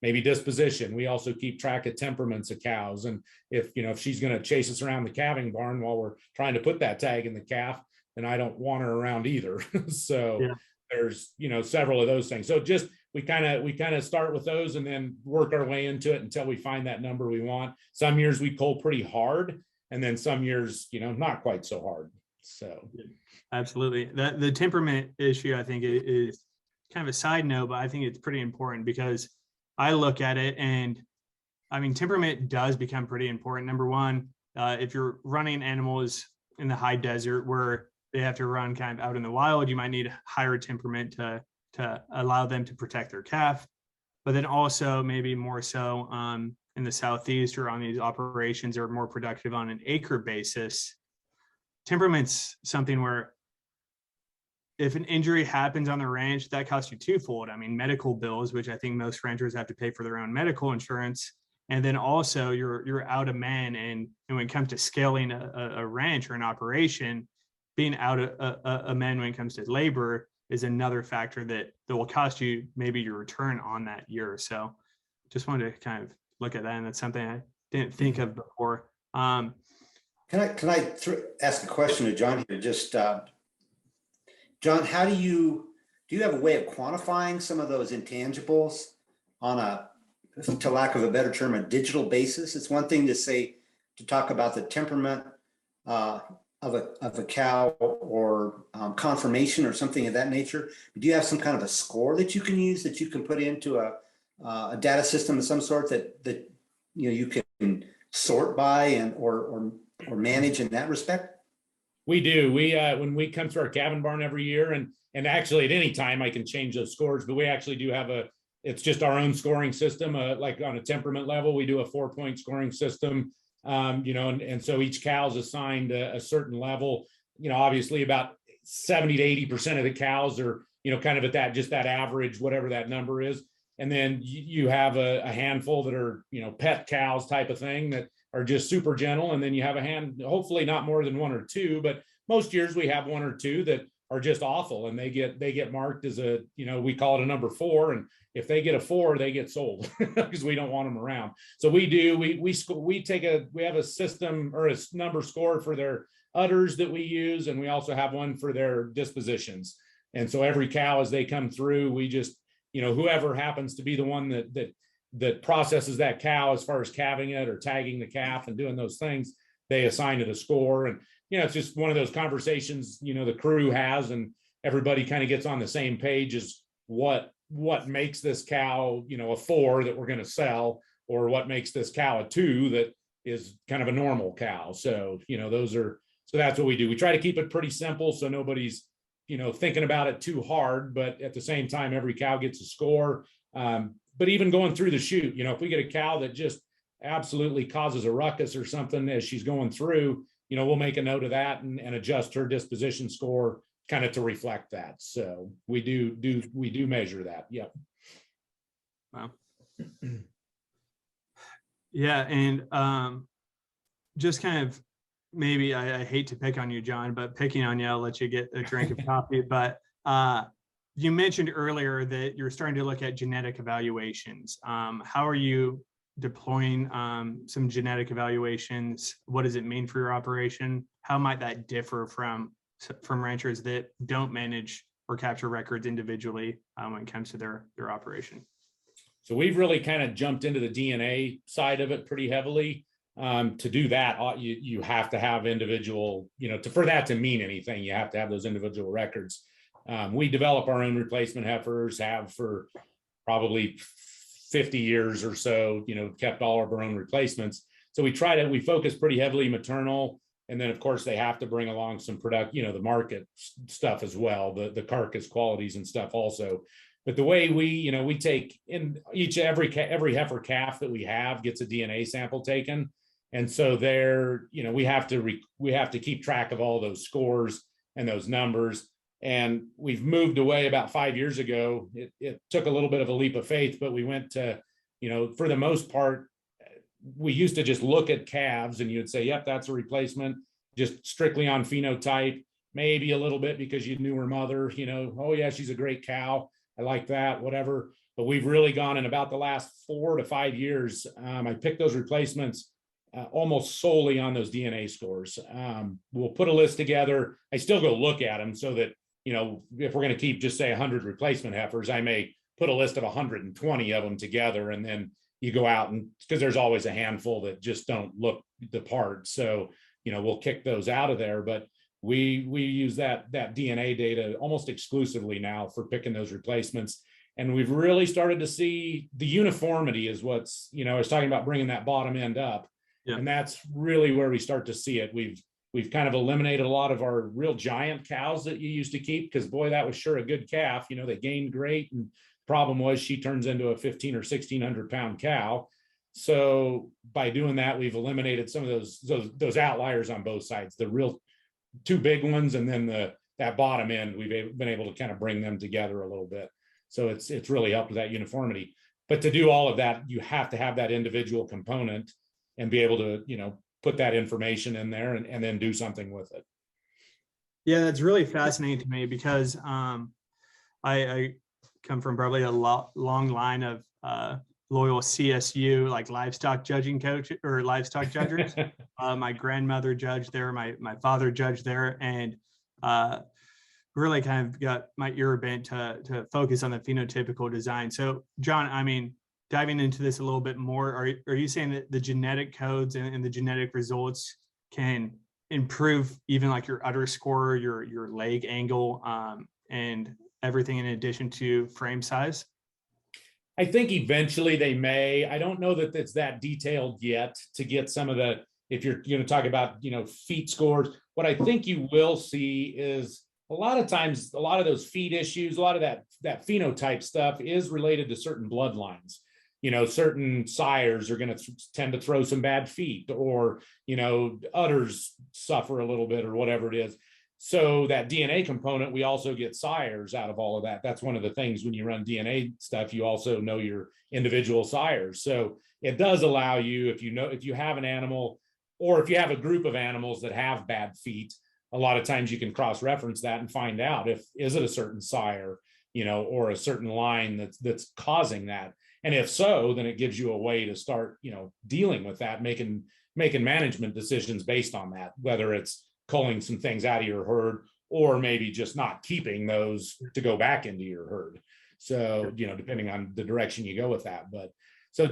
Maybe disposition. We also keep track of temperaments of cows, and if she's going to chase us around the calving barn while we're trying to put that tag in the calf, then I don't want her around either. So there's several of those things. So just we kind of start with those and then work our way into it until we find that number we want. Some years we cull pretty hard, and then some years, not quite so hard. So absolutely. The temperament issue, I think, is kind of a side note, but I think it's pretty important because I look at it, and I mean, temperament does become pretty important. Number one, if you're running animals in the high desert where they have to run kind of out in the wild, you might need higher temperament to allow them to protect their calf. But then also maybe more so in the Southeast or on these operations are more productive on an acre basis. Temperament's something where if an injury happens on the ranch, that costs you twofold. I mean, medical bills, which I think most ranchers have to pay for their own medical insurance. And then also you're out of man. And when it comes to scaling a ranch or an operation, being out a man when it comes to labor is another factor that will cost you maybe your return on that year. So just wanted to kind of look at that. And that's something I didn't think of before. Can I ask a question to John here? Just John, how do you have a way of quantifying some of those intangibles on a, to lack of a better term, a digital basis? It's one thing to talk about the temperament of a cow or conformation or something of that nature. Do you have some kind of a score that you can use that you can put into a data system of some sort that you can sort by and or manage in that respect? We do. We when we come through our calving barn every year, and actually at any time I can change those scores, but we actually do have it's just our own scoring system. Like on a temperament level, we do a 4-point scoring system. And so each cow is assigned a certain level. Obviously about 70 to 80% of the cows are, kind of at that average, whatever that number is. And then you have a handful that are, pet cows type of thing that are just super gentle. And then you have hopefully not more than 1 or 2, but most years we have 1 or 2 that are just awful. And they get marked as we call it a number 4. And if they get a 4, they get sold because we don't want them around. So we have a system or a number score for their udders that we use. And we also have one for their dispositions. And so every cow, as they come through, we just, whoever happens to be the one that processes that cow as far as calving it or tagging the calf and doing those things, they assign it a score. And, it's just one of those conversations, the crew has, and everybody kind of gets on the same page as what makes this cow, a 4 that we're going to sell, or what makes this cow a 2 that is kind of a normal cow. So, so that's what we do. We try to keep it pretty simple so nobody's, thinking about it too hard, but at the same time, every cow gets a score. But even going through the chute, if we get a cow that just absolutely causes a ruckus or something as she's going through, we'll make a note of that and adjust her disposition score kind of to reflect that. So we do measure that. Yep. Wow. Yeah, and just kind of maybe I hate to pick on you, John, but picking on you, I'll let you get a drink of coffee. But you mentioned earlier that you're starting to look at genetic evaluations. How are you deploying some genetic evaluations? What does it mean for your operation? How might that differ from ranchers that don't manage or capture records individually when it comes to their operation? So we've really kind of jumped into the DNA side of it pretty heavily. To do that, you have to have individual, for that to mean anything, you have to have those individual records. We develop our own replacement heifers, have for probably 50 years or so, kept all of our own replacements. So we focus pretty heavily maternal. And then of course they have to bring along some the market stuff as well, the carcass qualities and stuff also. But the way we take in every heifer calf that we have gets a DNA sample taken. And so we have to keep track of all those scores and those numbers. And we've moved away about 5 years ago. It took a little bit of a leap of faith, but we went to, for the most part, we used to just look at calves and you'd say, yep, that's a replacement, just strictly on phenotype, maybe a little bit because you knew her mother, oh yeah, she's a great cow. I like that, whatever. But we've really gone in about the last 4 to 5 years. I picked those replacements almost solely on those DNA scores. We'll put a list together. I still go look at them so that, if we're going to keep just say 100 replacement heifers, I may put a list of 120 of them together. And then you go out and because there's always a handful that just don't look the part. So, we'll kick those out of there. But we use that DNA data almost exclusively now for picking those replacements. And we've really started to see the uniformity is what's, I was talking about bringing that bottom end up. Yeah. And that's really where we start to see it. We've kind of eliminated a lot of our real giant cows that you used to keep because boy, that was sure a good calf. They gained great. And problem was she turns into a 1,500 or 1,600 pound cow. So by doing that, we've eliminated some of those outliers on both sides, the real two big ones, and then that bottom end, we've been able to kind of bring them together a little bit. So it's really helped with that uniformity. But to do all of that, you have to have that individual component and be able to, put that information in there and then do something with it. Yeah, that's really fascinating to me because I come from probably a long line of loyal CSU, like livestock judging coach or livestock judges. My grandmother judged there, my father judged there, and really kind of got my ear bent to focus on the phenotypical design. So John, diving into this a little bit more, are you saying that the genetic codes and the genetic results can improve even like your udder score, your leg angle, and everything in addition to frame size? I think eventually they may. I don't know that it's that detailed yet to get some of the, if you're going to talk about, feet scores, what I think you will see is a lot of times, a lot of those feet issues, a lot of that phenotype stuff is related to certain bloodlines. Certain sires are going to tend to throw some bad feet or, udders suffer a little bit or whatever it is. So that DNA component, we also get sires out of all of that. That's one of the things when you run DNA stuff, you also know your individual sires. So it does allow you, if you have an animal or if you have a group of animals that have bad feet, a lot of times you can cross-reference that and find out is it a certain sire, or a certain line that's causing that. And if so, then it gives you a way to start, dealing with that, making management decisions based on that, whether it's culling some things out of your herd or maybe just not keeping those to go back into your herd. So, depending on the direction you go with that. But so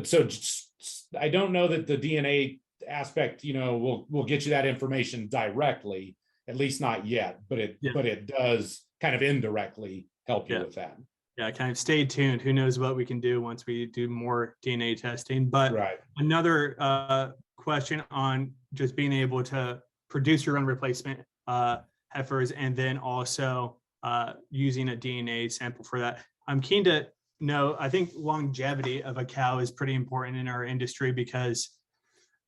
I don't know that the DNA aspect, will get you that information directly, at least not yet, but it does kind of indirectly help you with that. Yeah, kind of stay tuned. Who knows what we can do once we do more DNA testing. But right. Another question on just being able to produce your own replacement heifers and then also using a DNA sample for that. I'm keen to know, I think longevity of a cow is pretty important in our industry because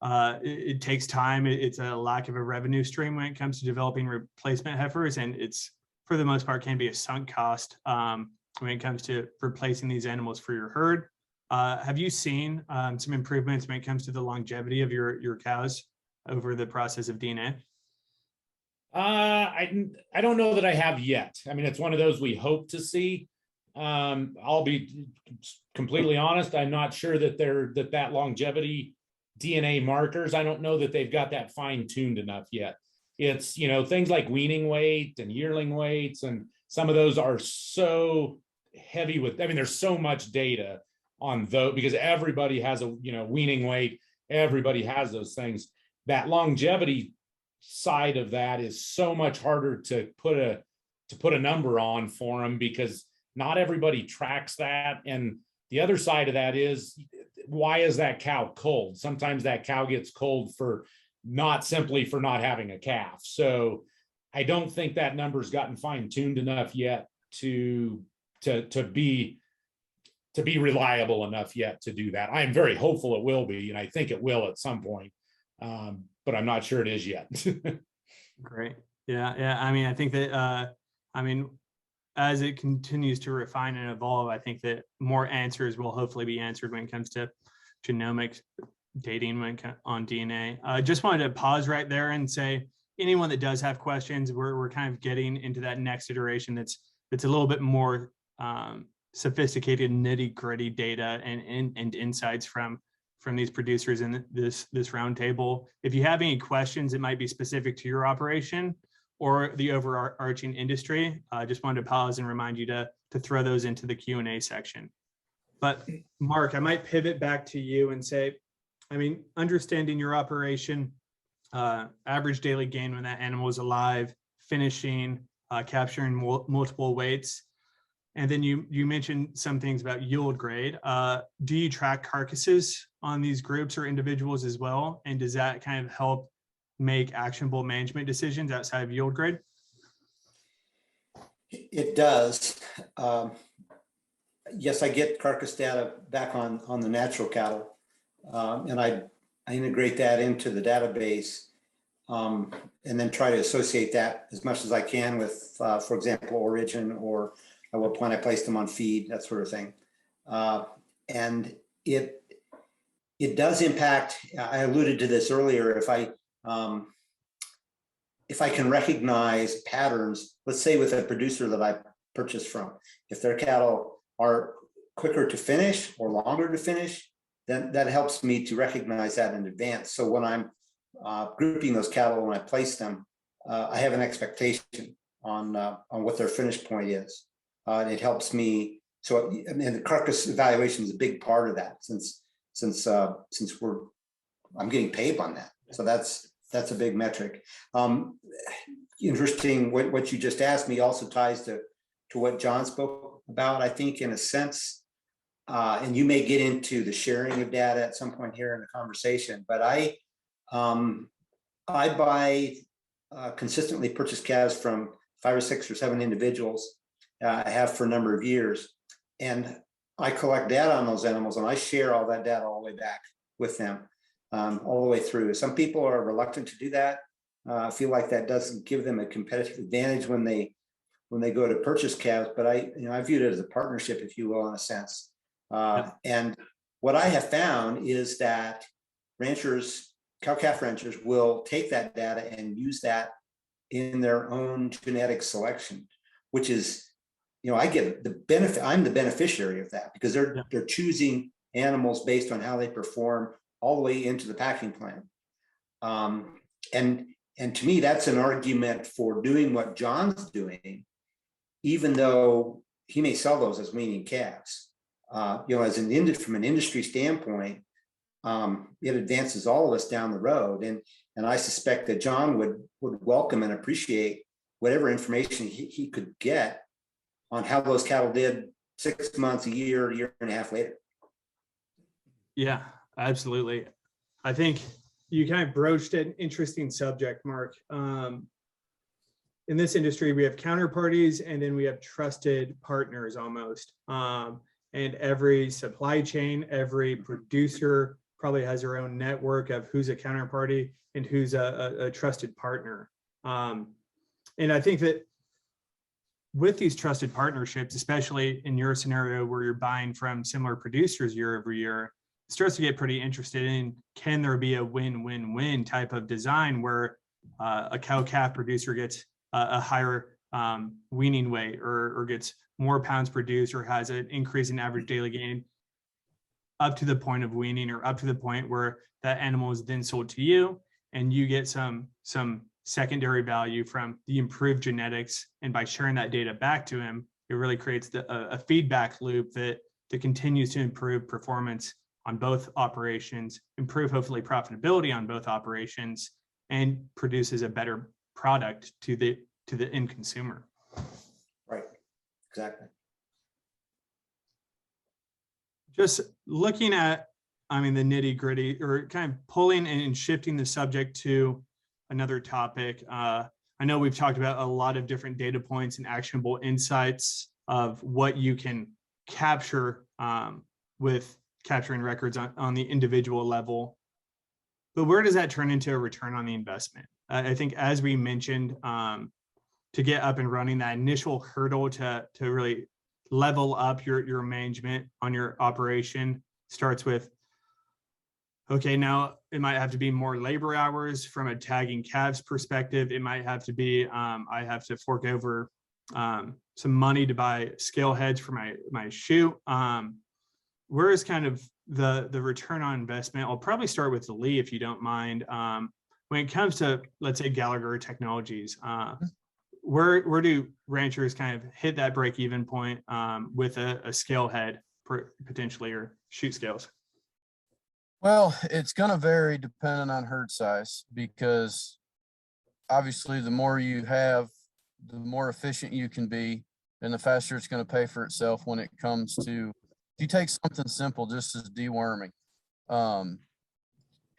it takes time. It's a lack of a revenue stream when it comes to developing replacement heifers, and it's for the most part can be a sunk cost when it comes to replacing these animals for your herd. Have you seen some improvements when it comes to the longevity of your cows over the process of DNA? I don't know that I have yet. I mean, it's one of those we hope to see. I'll be completely honest. I'm not sure that that longevity DNA markers, I don't know that they've got that fine tuned enough yet. It's, you know, things like weaning weight and yearling weights, and some of those are so heavy with, I mean, there's so much data on those because everybody has a, you know, weaning weight, everybody has those things. That longevity side of that is so much harder to put a number on for them because not everybody tracks that. And the other side of that is, why is that cow cold? Sometimes that cow gets cold for not simply for not having a calf. So I don't think that number's gotten fine tuned enough yet to be reliable enough yet to do that. I'm very hopeful it will be, and I think it will at some point. But I'm not sure it is yet. Great. Yeah. I mean, I think that, as it continues to refine and evolve, I think that more answers will hopefully be answered when it comes to genomics dating on DNA. I just wanted to pause right there and say, anyone that does have questions, we're kind of getting into that next iteration that's a little bit more sophisticated, nitty-gritty data and insights from these producers in this roundtable. If you have any questions that might be specific to your operation or the overarching industry, I just wanted to pause and remind you to throw those into the Q&A section. But Mark, I might pivot back to you and say, I mean, understanding your operation, average daily gain when that animal is alive, finishing, capturing multiple weights. And then you mentioned some things about yield grade. Do you track carcasses on these groups or individuals as well? And does that kind of help make actionable management decisions outside of yield grade? It does. Yes, I get carcass data back on the natural cattle, and I integrate that into the database, and then try to associate that as much as I can with, for example, origin or at what point I placed them on feed, that sort of thing. And it does impact. I alluded to this earlier. If I can recognize patterns, let's say with a producer that I purchased from, if their cattle are quicker to finish or longer to finish, then that helps me to recognize that in advance. So when I'm grouping those cattle, when I place them, I have an expectation on what their finish point is. And it helps me. So, I mean, the carcass evaluation is a big part of that, since I'm getting paid on that. So that's a big metric. Interesting. What you just asked me also ties to what John spoke about, I think, in a sense. And you may get into the sharing of data at some point here in the conversation, but I buy consistently purchased calves from 5 or 6 or 7 individuals. I have for a number of years, and I collect data on those animals, and I share all that data all the way back with them, all the way through. Some people are reluctant to do that. I feel like that doesn't give them a competitive advantage when they go to purchase calves, but I view it as a partnership, if you will, in a sense. And what I have found is that cow-calf ranchers will take that data and use that in their own genetic selection, which is, I get the benefit. I'm the beneficiary of that because they're choosing animals based on how they perform all the way into the packing plan. And to me, that's an argument for doing what John's doing, even though he may sell those as weaning calves. From an industry standpoint, it advances all of us down the road. And I suspect that John would welcome and appreciate whatever information he could get on how those cattle did 6 months, a year and a half later. Yeah, absolutely. I think you kind of broached an interesting subject, Mark. In this industry, we have counterparties and then we have trusted partners almost. And every supply chain, every producer probably has their own network of who's a counterparty and who's a trusted partner. And I think that with these trusted partnerships, especially in your scenario where you're buying from similar producers year over year, it starts to get pretty interested in, can there be a win-win-win type of design where a cow-calf producer gets a higher weaning weight or gets more pounds produced or has an increase in average daily gain up to the point of weaning or up to the point where that animal is then sold to you and you get some secondary value from the improved genetics. And by sharing that data back to him, it really creates a feedback loop that continues to improve performance on both operations, improve hopefully profitability on both operations, and produces a better product to the end consumer. Right, exactly. Just looking at, the nitty gritty, or kind of pulling and shifting the subject to another topic. I know we've talked about a lot of different data points and actionable insights of what you can capture with capturing records on the individual level. But where does that turn into a return on the investment? I think, as we mentioned, to get up and running, that initial hurdle to really level up your management on your operation starts with, okay, now it might have to be more labor hours from a tagging calves perspective. It might have to be, I have to fork over some money to buy scale heads for my shoot. Where is kind of the return on investment? I'll probably start with Lee, if you don't mind. When it comes to, let's say, Gallagher Technologies, where do ranchers kind of hit that break-even point with a scale head potentially, or shoot scales? Well, it's going to vary depending on herd size, because obviously the more you have, the more efficient you can be, and the faster it's going to pay for itself when it comes to, if you take something simple just as deworming. And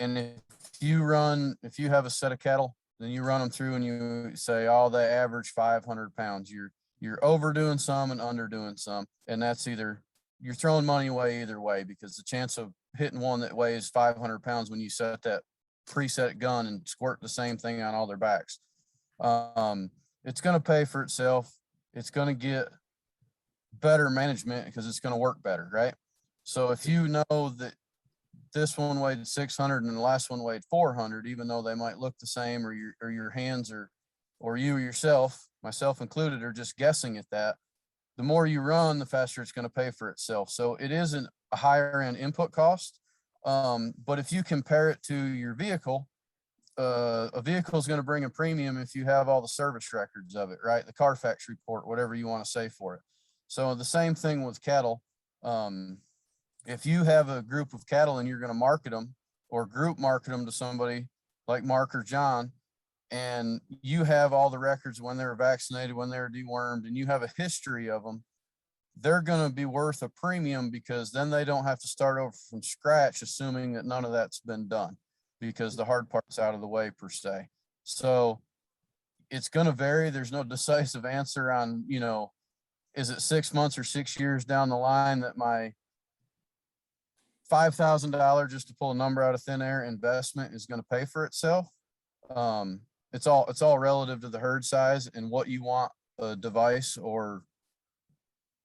if you have a set of cattle, then you run them through and you say, oh, they average 500 pounds. You're overdoing some and underdoing some. And that's either, you're throwing money away either way, because the chance of hitting one that weighs 500 pounds when you set that preset gun and squirt the same thing on all their backs, it's going to pay for itself. It's going to get better management because it's going to work better, right? So if you know that this one weighed 600 and the last one weighed 400, even though they might look the same, or your hands or you yourself, myself included, are just guessing at that, the more you run, the faster it's going to pay for itself. So it isn't a higher end input cost. But if you compare it to your vehicle, a vehicle is going to bring a premium if you have all the service records of it, right? The Carfax report, whatever you want to say for it. So the same thing with cattle. If you have a group of cattle and you're going to market them or group market them to somebody like Mark or John, and you have all the records when they were vaccinated, when they were dewormed, and you have a history of them, they're going to be worth a premium, because then they don't have to start over from scratch, assuming that none of that's been done, because the hard part's out of the way per se. So it's going to vary. There's no decisive answer on, is it 6 months or 6 years down the line that my $5,000, just to pull a number out of thin air, investment is going to pay for itself. It's all relative to the herd size and what you want a device or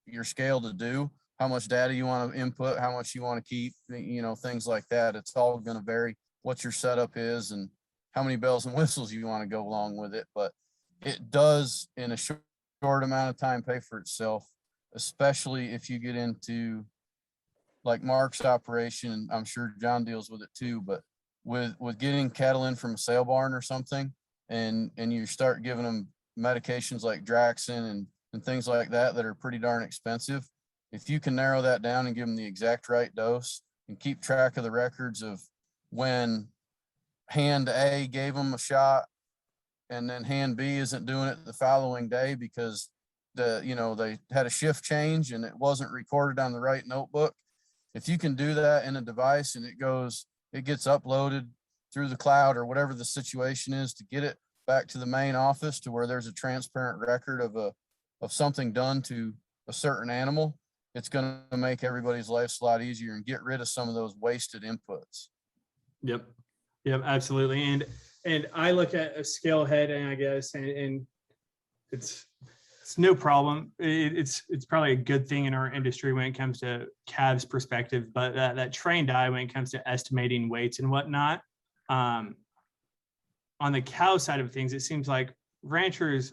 your scale to do, how much data you want to input, how much you want to keep, things like that. It's all going to vary what your setup is and how many bells and whistles you want to go along with it. But it does, in a short amount of time, pay for itself, especially if you get into like Mark's operation, and I'm sure John deals with it too, but with getting cattle in from a sale barn or something, and you start giving them medications like Draxin and things like that are pretty darn expensive. If you can narrow that down and give them the exact right dose and keep track of the records of when hand A gave them a shot and then hand B isn't doing it the following day because they had a shift change and it wasn't recorded on the right notebook. If you can do that in a device and it gets uploaded through the cloud or whatever the situation is, to get it back to the main office to where there's a transparent record of something done to a certain animal, it's going to make everybody's life a lot easier and get rid of some of those wasted inputs. Yep, absolutely. And I look at a scale head, and I guess, and it's It's no problem. It's probably a good thing in our industry when it comes to calves perspective, but that trained eye when it comes to estimating weights and whatnot. On the cow side of things, it seems like ranchers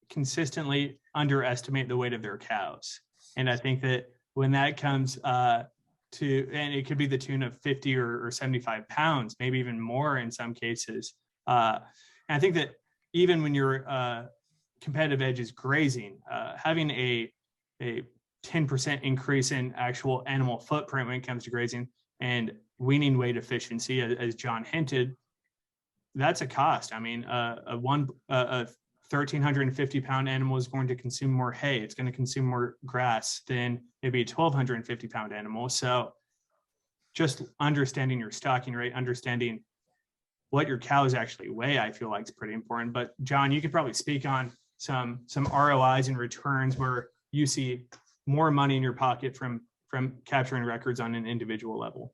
consistently underestimate the weight of their cows. And I think that when that comes and it could be the tune of 50 or 75 pounds, maybe even more in some cases. And I think that even when your competitive edge is grazing, having a 10% increase in actual animal footprint when it comes to grazing and weaning weight efficiency, as John hinted, that's a cost. I mean, a 1,350 pound animal is going to consume more hay. It's going to consume more grass than maybe a 1,250 pound animal. So just understanding your stocking rate, understanding what your cows actually weigh, I feel like is pretty important. But John, you could probably speak on some ROIs and returns where you see more money in your pocket from capturing records on an individual level.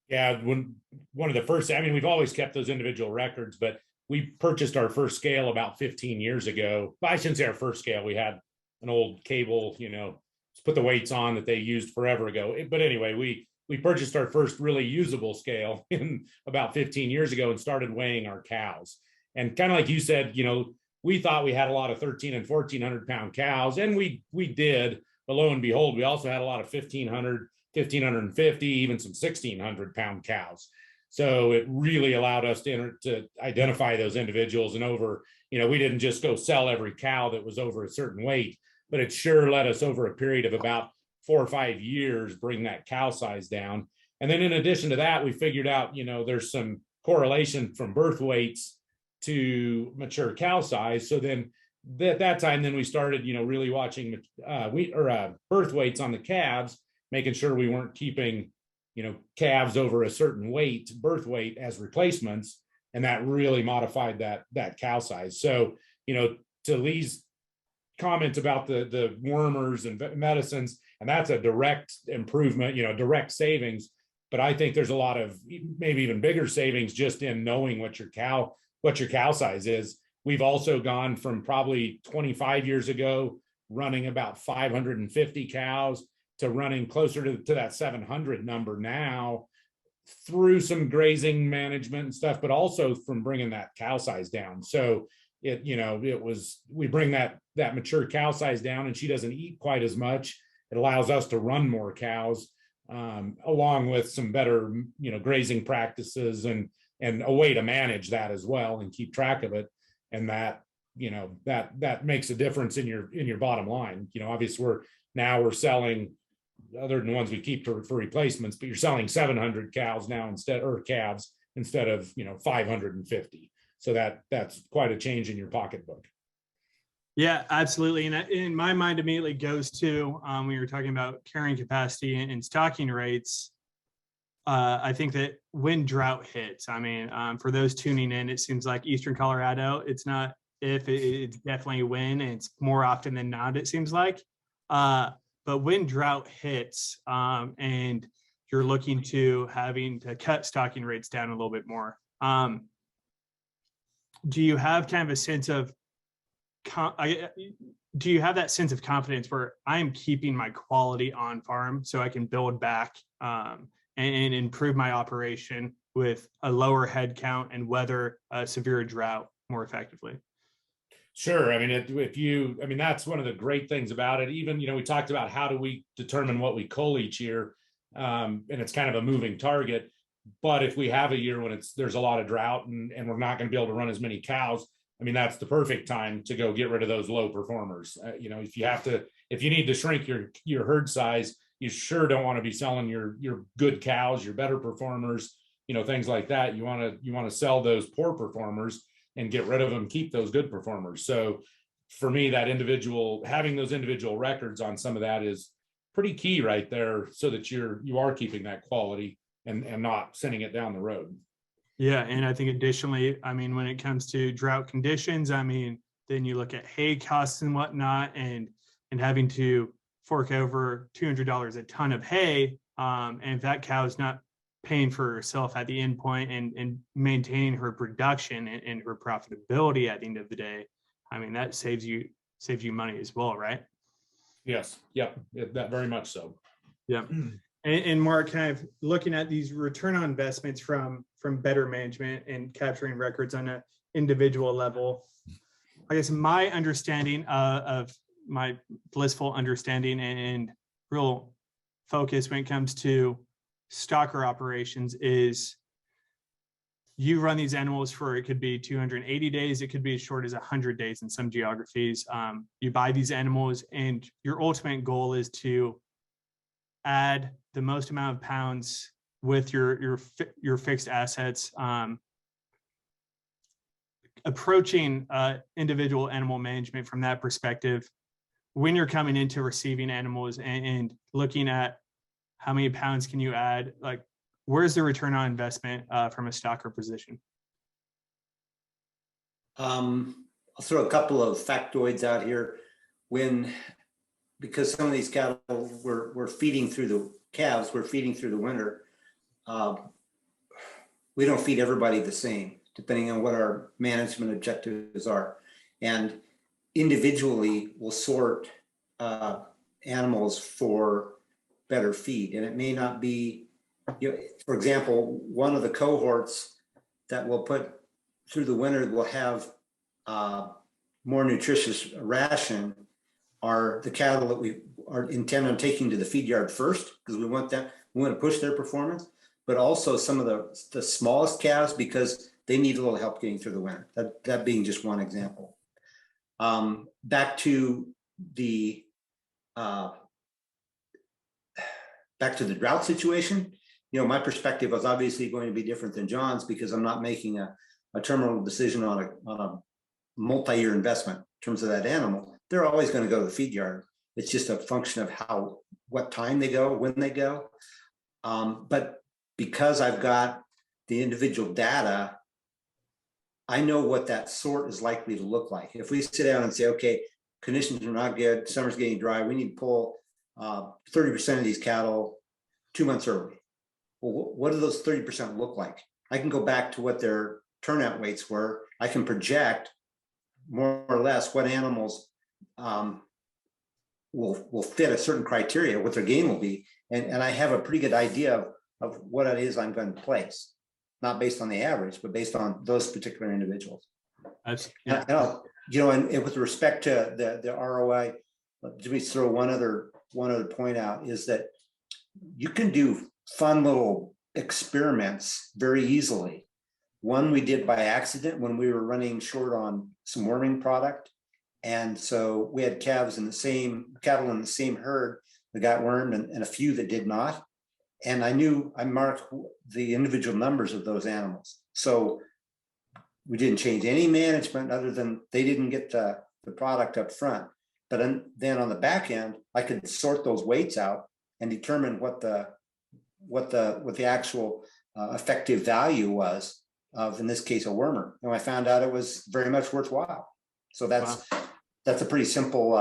Yeah, when one of the first, I mean, we've always kept those individual records, but we purchased our first scale about 15 years ago. But I shouldn't say our first scale. We had an old cable, put the weights on that they used forever ago. But anyway, we purchased our first really usable scale in about 15 years ago and started weighing our cows. And kind of like you said, we thought we had a lot of 1,300 and 1,400 pound cows, and we did. But lo and behold, we also had a lot of 1,500, 1,550, even some 1,600 pound cows. So it really allowed us to identify those individuals. And we didn't just go sell every cow that was over a certain weight, but it sure let us over a period of about 4 or 5 years bring that cow size down. And then in addition to that, we figured out, there's some correlation from birth weights to mature cow size. So then at that time, then we started, really watching birth weights on the calves, making sure we weren't keeping, calves over a certain birth weight as replacements. And that really modified that cow size. So, to Lee's comments about the wormers and medicines, and that's a direct improvement, direct savings. But I think there's a lot of maybe even bigger savings just in knowing what your cow size is. We've also gone from probably 25 years ago running about 550 cows to running closer to that 700 number now, through some grazing management and stuff, but also from bringing that cow size down. So we bring that mature cow size down, and she doesn't eat quite as much. It allows us to run more cows, along with some better, grazing practices and a way to manage that as well and keep track of it. And that makes a difference in your bottom line. Obviously we're selling, other than the ones we keep for replacements, but you're selling 700 cows now calves instead of 550. So that's quite a change in your pocketbook. Yeah, absolutely. And in my mind immediately goes to when we were talking about carrying capacity and stocking rates. I think that when drought hits, for those tuning in, it seems like Eastern Colorado, it's not if, it's definitely when, and it's more often than not, it seems like. But when drought hits and you're looking to having to cut stocking rates down a little bit more, do you have kind of a sense of, do you have that sense of confidence where I'm keeping my quality on farm so I can build back and improve my operation with a lower head count and weather a severe drought more effectively? Sure. That's one of the great things about it. Even, we talked about how do we determine what we cull each year. And it's kind of a moving target. But if we have a year when there's a lot of drought and we're not going to be able to run as many cows, that's the perfect time to go get rid of those low performers. If you need to shrink your herd size, you sure don't want to be selling your good cows, your better performers, things like that. You want to sell those poor performers and get rid of them, keep those good performers. So for me, having those individual records on some of that is pretty key right there, so that you are keeping that quality and not sending it down the road. Yeah. And I think additionally, when it comes to drought conditions, then you look at hay costs and whatnot, and having to fork over $200 a ton of hay. And if that cow is not paying for herself at the end point and maintaining her production and her profitability at the end of the day, that saves you saves you money as well, right? Yes, yep, that very much so. Yeah. And Mark, kind of looking at these return on investments from better management and capturing records on an individual level, I guess my understanding of my blissful understanding and real focus when it comes to stocker operations is you run these animals for, it could be 280 days, it could be as short as 100 days in some geographies. You buy these animals and your ultimate goal is to add the most amount of pounds with your fixed assets, approaching individual animal management from that perspective. When you're coming into receiving animals and looking at how many pounds can you add, like where's the return on investment from a stocker position? I'll throw a couple of factoids out here. Because some of these cattle we're feeding through the calves, we're feeding through the winter. We don't feed everybody the same, depending on what our management objectives are. And individually, we'll sort animals for better feed. And it may not be, for example, one of the cohorts that we'll put through the winter will have more nutritious ration are the cattle that we are intend on taking to the feed yard first, because we want to push their performance, but also some of the smallest calves, because they need a little help getting through the winter. That being just one example. Back to the drought situation. My perspective was obviously going to be different than John's, because I'm not making a terminal decision on a multi-year investment in terms of that animal. They're always going to go to the feed yard. It's just a function of what time they go, when they go. But because I've got the individual data, I know what that sort is likely to look like. If we sit down and say, okay, conditions are not good, summer's getting dry, we need to pull 30% of these cattle 2 months early. Well, what do those 30% look like? I can go back to what their turnout weights were. I can project more or less what animals will fit a certain criteria, what their gain will be. And I have a pretty good idea of what it is I'm going to place, not based on the average, but based on those particular individuals. Yeah. And with respect to the ROI, let me throw one other point out, is that you can do fun little experiments very easily. One we did by accident when we were running short on some worming product. And so we had cattle in the same herd that got wormed and a few that did not. And I marked the individual numbers of those animals. So we didn't change any management other than they didn't get the product up front. But then on the back end, I could sort those weights out and determine what the actual effective value was of, in this case, a wormer. And I found out it was very much worthwhile. So that's a pretty simple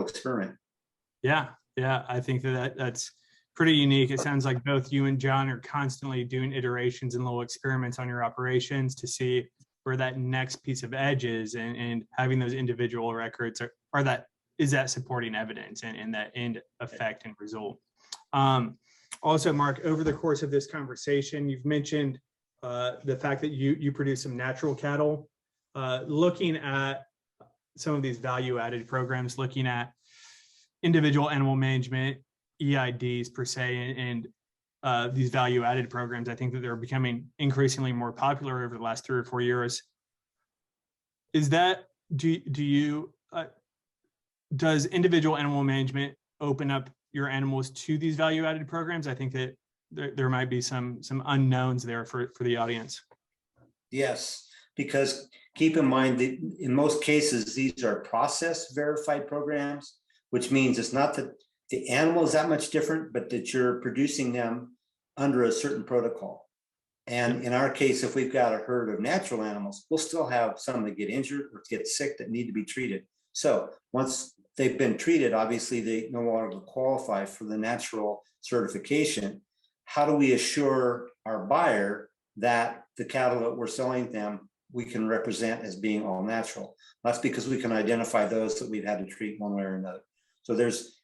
experiment. Yeah, I think that's pretty unique. It sounds like both you and John are constantly doing iterations and little experiments on your operations to see where that next piece of edge is, and having those individual records is that supporting evidence and that end effect and result. Also, Mark, over the course of this conversation, you've mentioned the fact that you produce some natural cattle. Looking at some of these value-added programs, looking at individual animal management, EIDs per se, and these value-added programs, I think that they're becoming increasingly more popular over the last 3 or 4 years. Does individual animal management open up your animals to these value-added programs? I think that there might be some unknowns there for the audience. Yes, because keep in mind that in most cases, these are process verified programs, which means it's not that the animal is that much different, but that you're producing them under a certain protocol. And in our case, if we've got a herd of natural animals, we'll still have some that get injured or get sick that need to be treated. So once they've been treated, obviously they no longer qualify for the natural certification. How do we assure our buyer that the cattle that we're selling them we can represent as being all natural. That's because we can identify those that we've had to treat one way or another. So there's,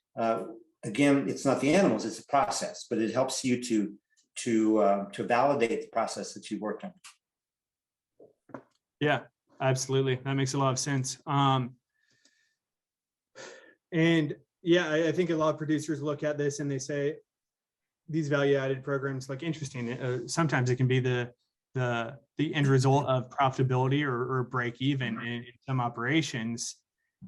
again, it's not the animals, it's a process, but it helps you to validate the process that you've worked on. Yeah, absolutely. That makes a lot of sense. And yeah, I think a lot of producers look at this and they say, these value-added programs look interesting. Sometimes it can be the end result of profitability or break even in some operations.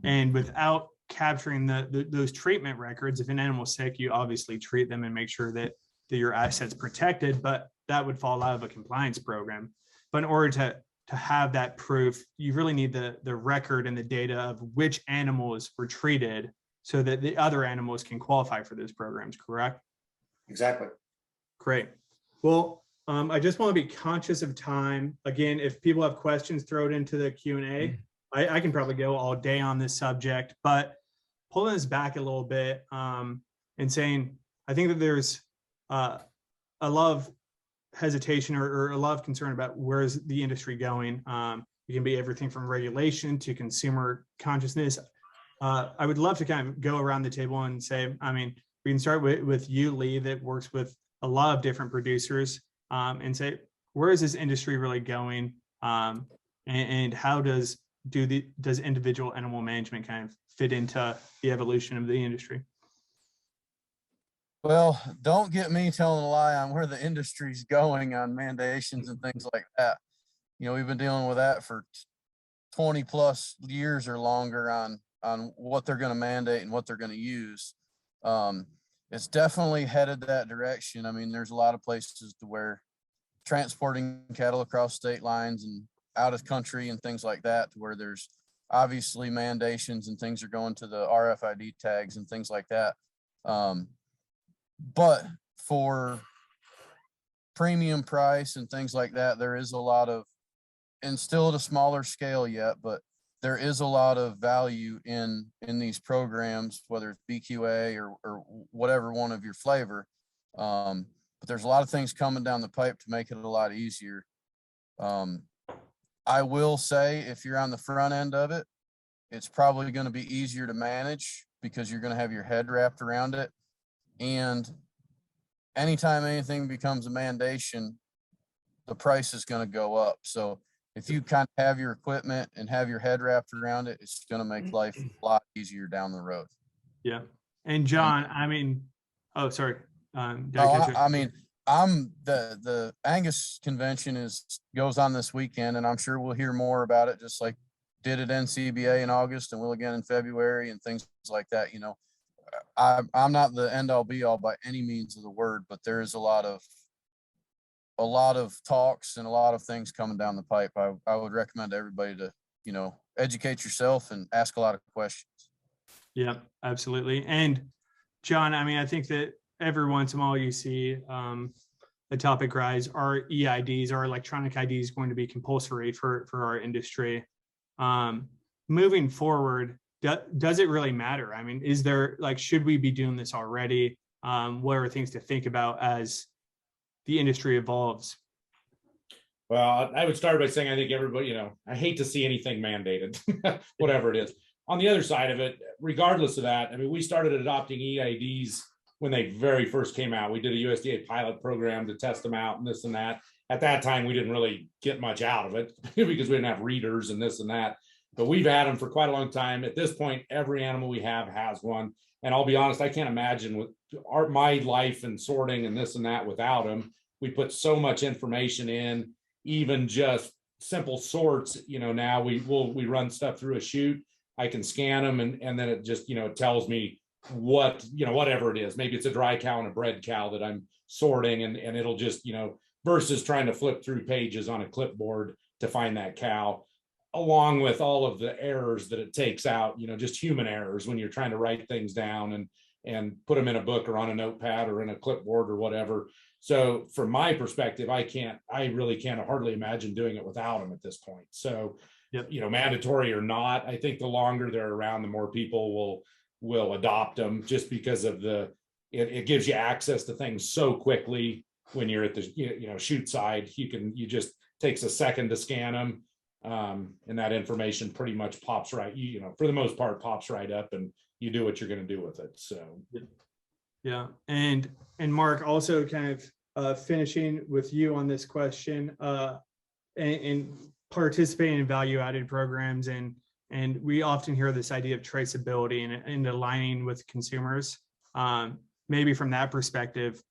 And without capturing those treatment records, if an animal's sick, you obviously treat them and make sure that your asset's protected, but that would fall out of a compliance program. But in order to have that proof, you really need the record and the data of which animals were treated so that the other animals can qualify for those programs, correct? Exactly. Great. Well, I just want to be conscious of time. Again, if people have questions, throw it into the Q&A. I can probably go all day on this subject, but pulling this back a little bit and saying, I think that there's a lot of hesitation or a lot of concern about where is the industry going. It can be everything from regulation to consumer consciousness. I would love to kind of go around the table and say, I mean, we can start with you, Lee, that works with a lot of different producers, and say, where is this industry really going? And how does individual animal management kind of fit into the evolution of the industry? Well, don't get me telling a lie on where the industry's going on mandations and things like that. You know, we've been dealing with that for 20 plus years or longer on what they're going to mandate and what they're going to use. It's definitely headed that direction. I mean, there's a lot of places to where transporting cattle across state lines and out of country and things like that, to where there's obviously mandations and things are going to the RFID tags and things like that. But for premium price and things like that, there is a lot of, and still at a smaller scale yet, but there is a lot of value in these programs, whether it's BQA or whatever one of your flavor. But there's a lot of things coming down the pipe to make it a lot easier. I will say, if you're on the front end of it, it's probably going to be easier to manage because you're going to have your head wrapped around it. And anytime anything becomes a mandation, the price is going to go up. So if you kind of have your equipment and have your head wrapped around it, it's going to make life a lot easier down the road. Yeah. And John, I mean, oh, sorry. I mean, the Angus convention goes on this weekend, and I'm sure we'll hear more about it, just like did at NCBA in August and will again in February and things like that. You know, I'm not the end all be all by any means of the word, but there is a lot of talks and a lot of things coming down the pipe. I would recommend everybody to, you know, educate yourself and ask a lot of questions. Yeah, absolutely. And John, I mean, I think that every once in a while you see the topic rise, are EIDs, are electronic IDs going to be compulsory for our industry? Moving forward, does it really matter? I mean, is there, like, should we be doing this already? What are things to think about as the industry evolves? Well, I would start by saying, I think everybody, you know, I hate to see anything mandated, whatever it is. On the other side of it, regardless of that, I mean, we started adopting EIDs when they very first came out. We did a USDA pilot program to test them out and this and that. At that time, we didn't really get much out of it because we didn't have readers and this and that. But we've had them for quite a long time. At this point, every animal we have has one. And I'll be honest, I can't imagine with my life and sorting and this and that without them. We put so much information in, even just simple sorts. You know, now we run stuff through a chute. I can scan them and then it just, you know, it tells me what, you know, whatever it is. Maybe it's a dry cow and a bred cow that I'm sorting, and it'll just, you know, versus trying to flip through pages on a clipboard to find that cow, along with all of the errors that it takes out, you know, just human errors when you're trying to write things down and put them in a book or on a notepad or in a clipboard or whatever. So from my perspective, I really can't hardly imagine doing it without them at this point. So, yep. You know, mandatory or not, I think the longer they're around, the more people will adopt them, just because of it gives you access to things so quickly when you're at the, you know, chute side. You just takes a second to scan them. And that information pretty much pops right, for the most part, pops right up, and you do what you're going to do with it. So, yeah. And Mark, also kind of finishing with you on this question, and participating in value-added programs, and we often hear this idea of traceability and aligning with consumers. Maybe from that perspective,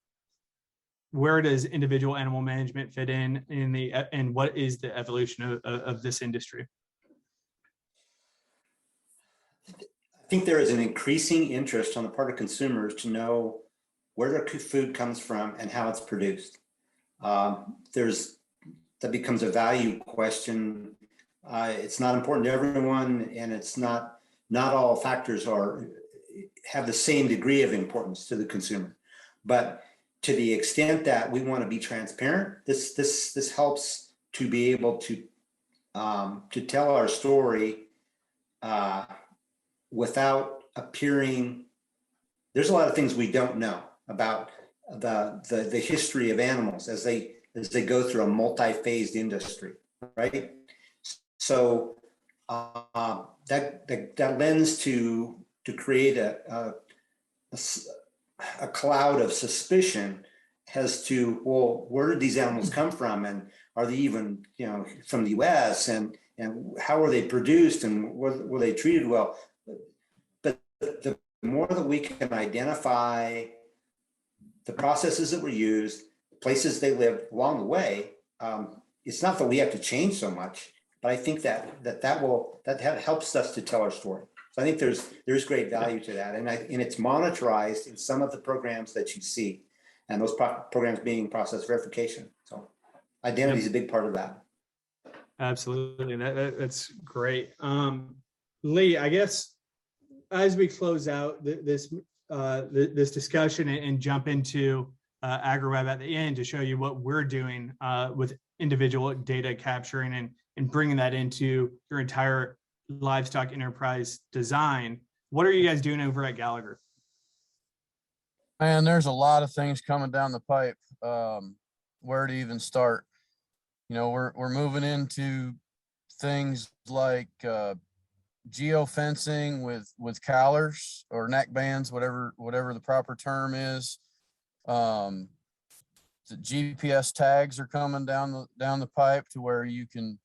where does individual animal management fit in and what is the evolution of this industry? I think there is an increasing interest on the part of consumers to know where their food comes from and how it's produced. That becomes a value question. It's not important to everyone, and it's not all factors have the same degree of importance to the consumer. But to the extent that we want to be transparent, this helps to be able to tell our story without appearing. There's a lot of things we don't know about the history of animals as they go through a multi-phased industry, right? So that lends to create a cloud of suspicion as to, well, where did these animals come from, and are they even from the U.S. and how were they produced, and were they treated well? But the more that we can identify the processes that were used, places they lived along the way, it's not that we have to change so much, but I think that helps us to tell our story. So I think there's great value to that, and it's monetized in some of the programs that you see, and those programs being process verification. So identity is a big part of that. Absolutely, that's great. Lee, I guess as we close out this discussion and jump into AgriWebb at the end to show you what we're doing with individual data capturing and bringing that into your entire livestock enterprise design. What are you guys doing over at Gallagher? Man, there's a lot of things coming down the pipe. Where to even start? We're moving into things like geofencing with collars or neck bands, whatever the proper term is. The GPS tags are coming down the pipe to where you can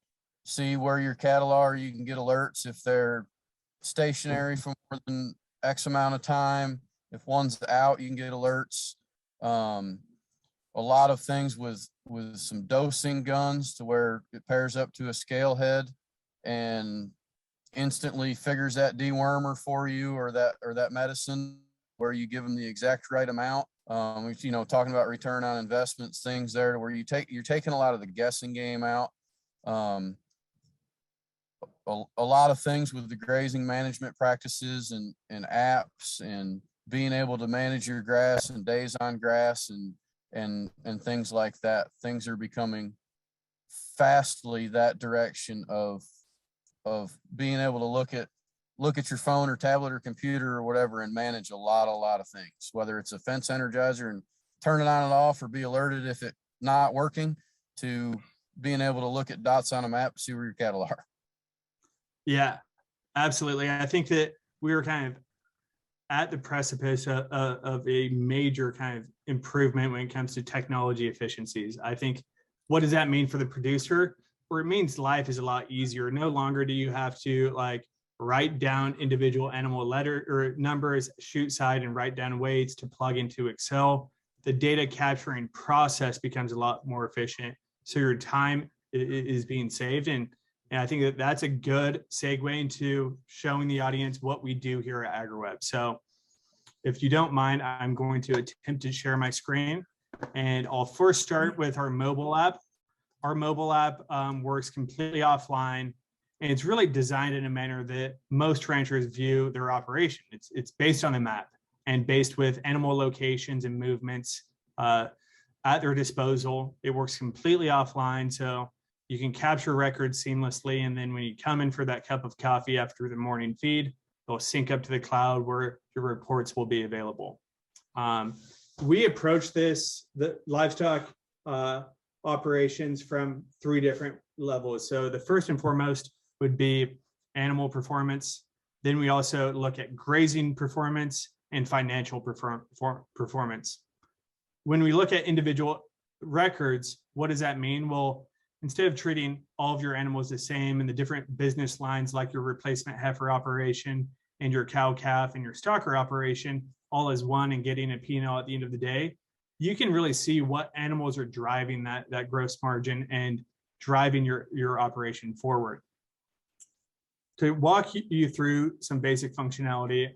see where your cattle are. You can get alerts if they're stationary for more than X amount of time. If one's out, you can get alerts. A lot of things with some dosing guns to where it pairs up to a scale head and instantly figures that dewormer for you, or that medicine, where you give them the exact right amount. Talking about return on investments, things there where you're taking a lot of the guessing game out. A lot of things with the grazing management practices and apps, and being able to manage your grass and days on grass and things like that. Things are becoming fastly that direction of being able to look at your phone or tablet or computer or whatever and manage a lot of things, whether it's a fence energizer and turn it on and off, or be alerted if it's not working, to being able to look at dots on a map to see where your cattle are. Yeah, absolutely. I think that we were kind of at the precipice of a major kind of improvement when it comes to technology efficiencies. I think, what does that mean for the producer? Or it means life is a lot easier. No longer do you have to write down individual animal letter or numbers, shoot side, and write down weights to plug into Excel. The data capturing process becomes a lot more efficient. So your time is being saved. And I think that that's a good segue into showing the audience what we do here at AgriWebb. So if you don't mind, I'm going to attempt to share my screen. And I'll first start with our mobile app. Our mobile app works completely offline, and it's really designed in a manner that most ranchers view their operation. It's based on a map and based with animal locations and movements at their disposal. It works completely offline, so you can capture records seamlessly. And then when you come in for that cup of coffee after the morning feed, it'll sync up to the cloud where your reports will be available. We approach the livestock operations from three different levels. So the first and foremost would be animal performance. Then we also look at grazing performance and financial performance. When we look at individual records, what does that mean? Well, instead of treating all of your animals the same in the different business lines, like your replacement heifer operation and your cow calf and your stocker operation, all as one and getting a P&L at the end of the day, you can really see what animals are driving that gross margin and driving your operation forward. To walk you through some basic functionality,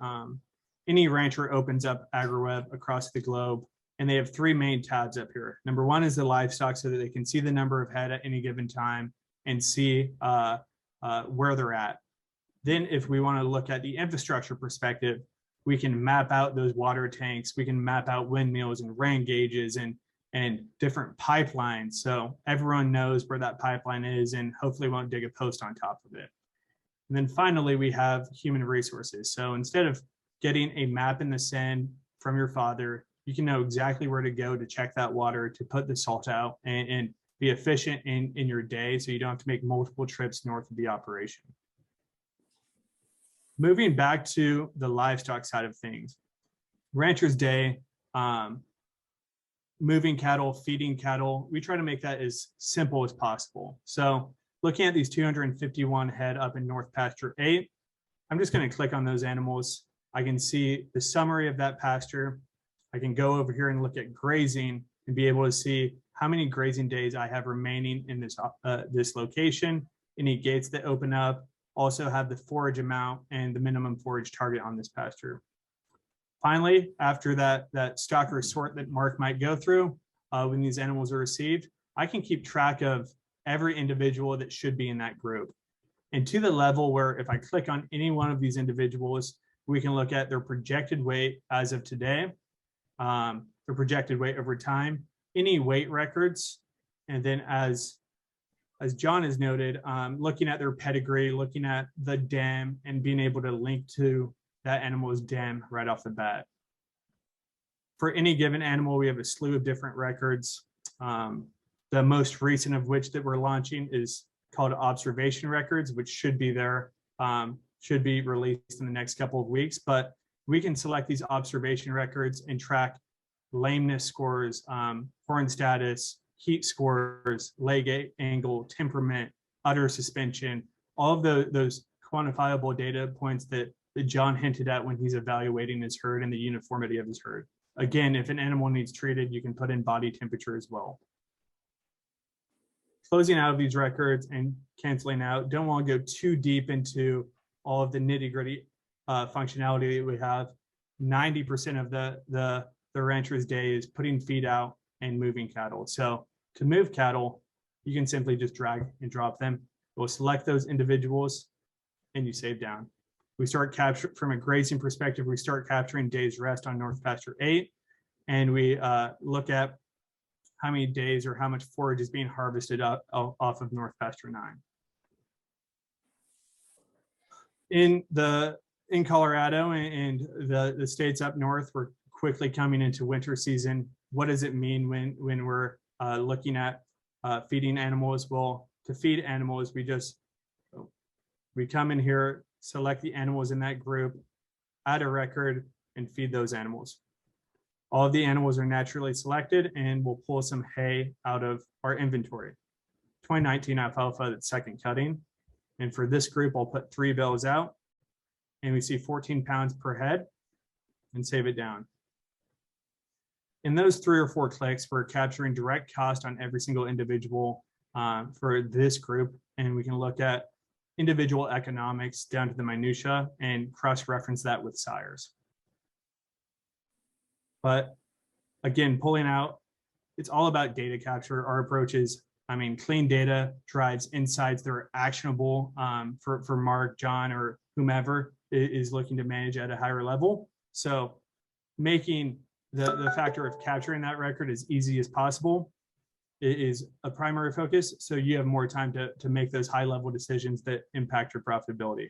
any rancher opens up AgriWebb across the globe, and they have three main tabs up here. Number one is the livestock, so that they can see the number of head at any given time and see where they're at. Then if we want to look at the infrastructure perspective, we can map out those water tanks. We can map out windmills and rain gauges and different pipelines. So everyone knows where that pipeline is and hopefully won't dig a post on top of it. And then finally, we have human resources. So instead of getting a map in the sand from your father, you can know exactly where to go to check that water, to put the salt out and be efficient in your day, so you don't have to make multiple trips north of the operation. Moving back to the livestock side of things, rancher's day, moving cattle, feeding cattle, we try to make that as simple as possible. So looking at these 251 head up in North Pasture 8, I'm just going to click on those animals. I can see the summary of that pasture. I can go over here and look at grazing and be able to see how many grazing days I have remaining in this location, any gates that open up, also have the forage amount and the minimum forage target on this pasture. Finally, after that stocker sort that Mark might go through when these animals are received, I can keep track of every individual that should be in that group. And to the level where if I click on any one of these individuals, we can look at their projected weight as of today, their projected weight over time, any weight records, and then as John has noted, looking at their pedigree, looking at the dam, and being able to link to that animal's dam right off the bat. For any given animal, we have a slew of different records. The most recent of which that we're launching is called observation records, which should be there, should be released in the next couple of weeks. But we can select these observation records and track lameness scores, horn status, heat scores, leg angle, temperament, udder suspension, all of those quantifiable data points that John hinted at when he's evaluating his herd and the uniformity of his herd. Again, if an animal needs treated, you can put in body temperature as well. Closing out of these records and canceling out, don't want to go too deep into all of the nitty-gritty functionality that we have. 90% of the rancher's day is putting feed out and moving cattle. So to move cattle, you can simply just drag and drop them. We'll select those individuals and you save down. We start capturing, from a grazing perspective, we start capturing days rest on North Pasture 8, and we look at how many days or how much forage is being harvested off of North Pasture 9. In Colorado and the states up north, we're quickly coming into winter season. What does it mean when we're looking at feeding animals? Well, to feed animals, we come in here, select the animals in that group, add a record, and feed those animals. All of the animals are naturally selected, and we'll pull some hay out of our inventory. 2019 alfalfa, that's second cutting. And for this group, I'll put 3 bales out, and we see 14 pounds per head, and save it down. In those 3 or 4 clicks, we're capturing direct cost on every single individual for this group, and we can look at individual economics down to the minutia and cross-reference that with sires. But again, pulling out, it's all about data capture. Our approach is, clean data drives insights that are actionable for Mark, John, or whomever is looking to manage at a higher level. So making the factor of capturing that record as easy as possible is a primary focus. So you have more time to make those high level decisions that impact your profitability.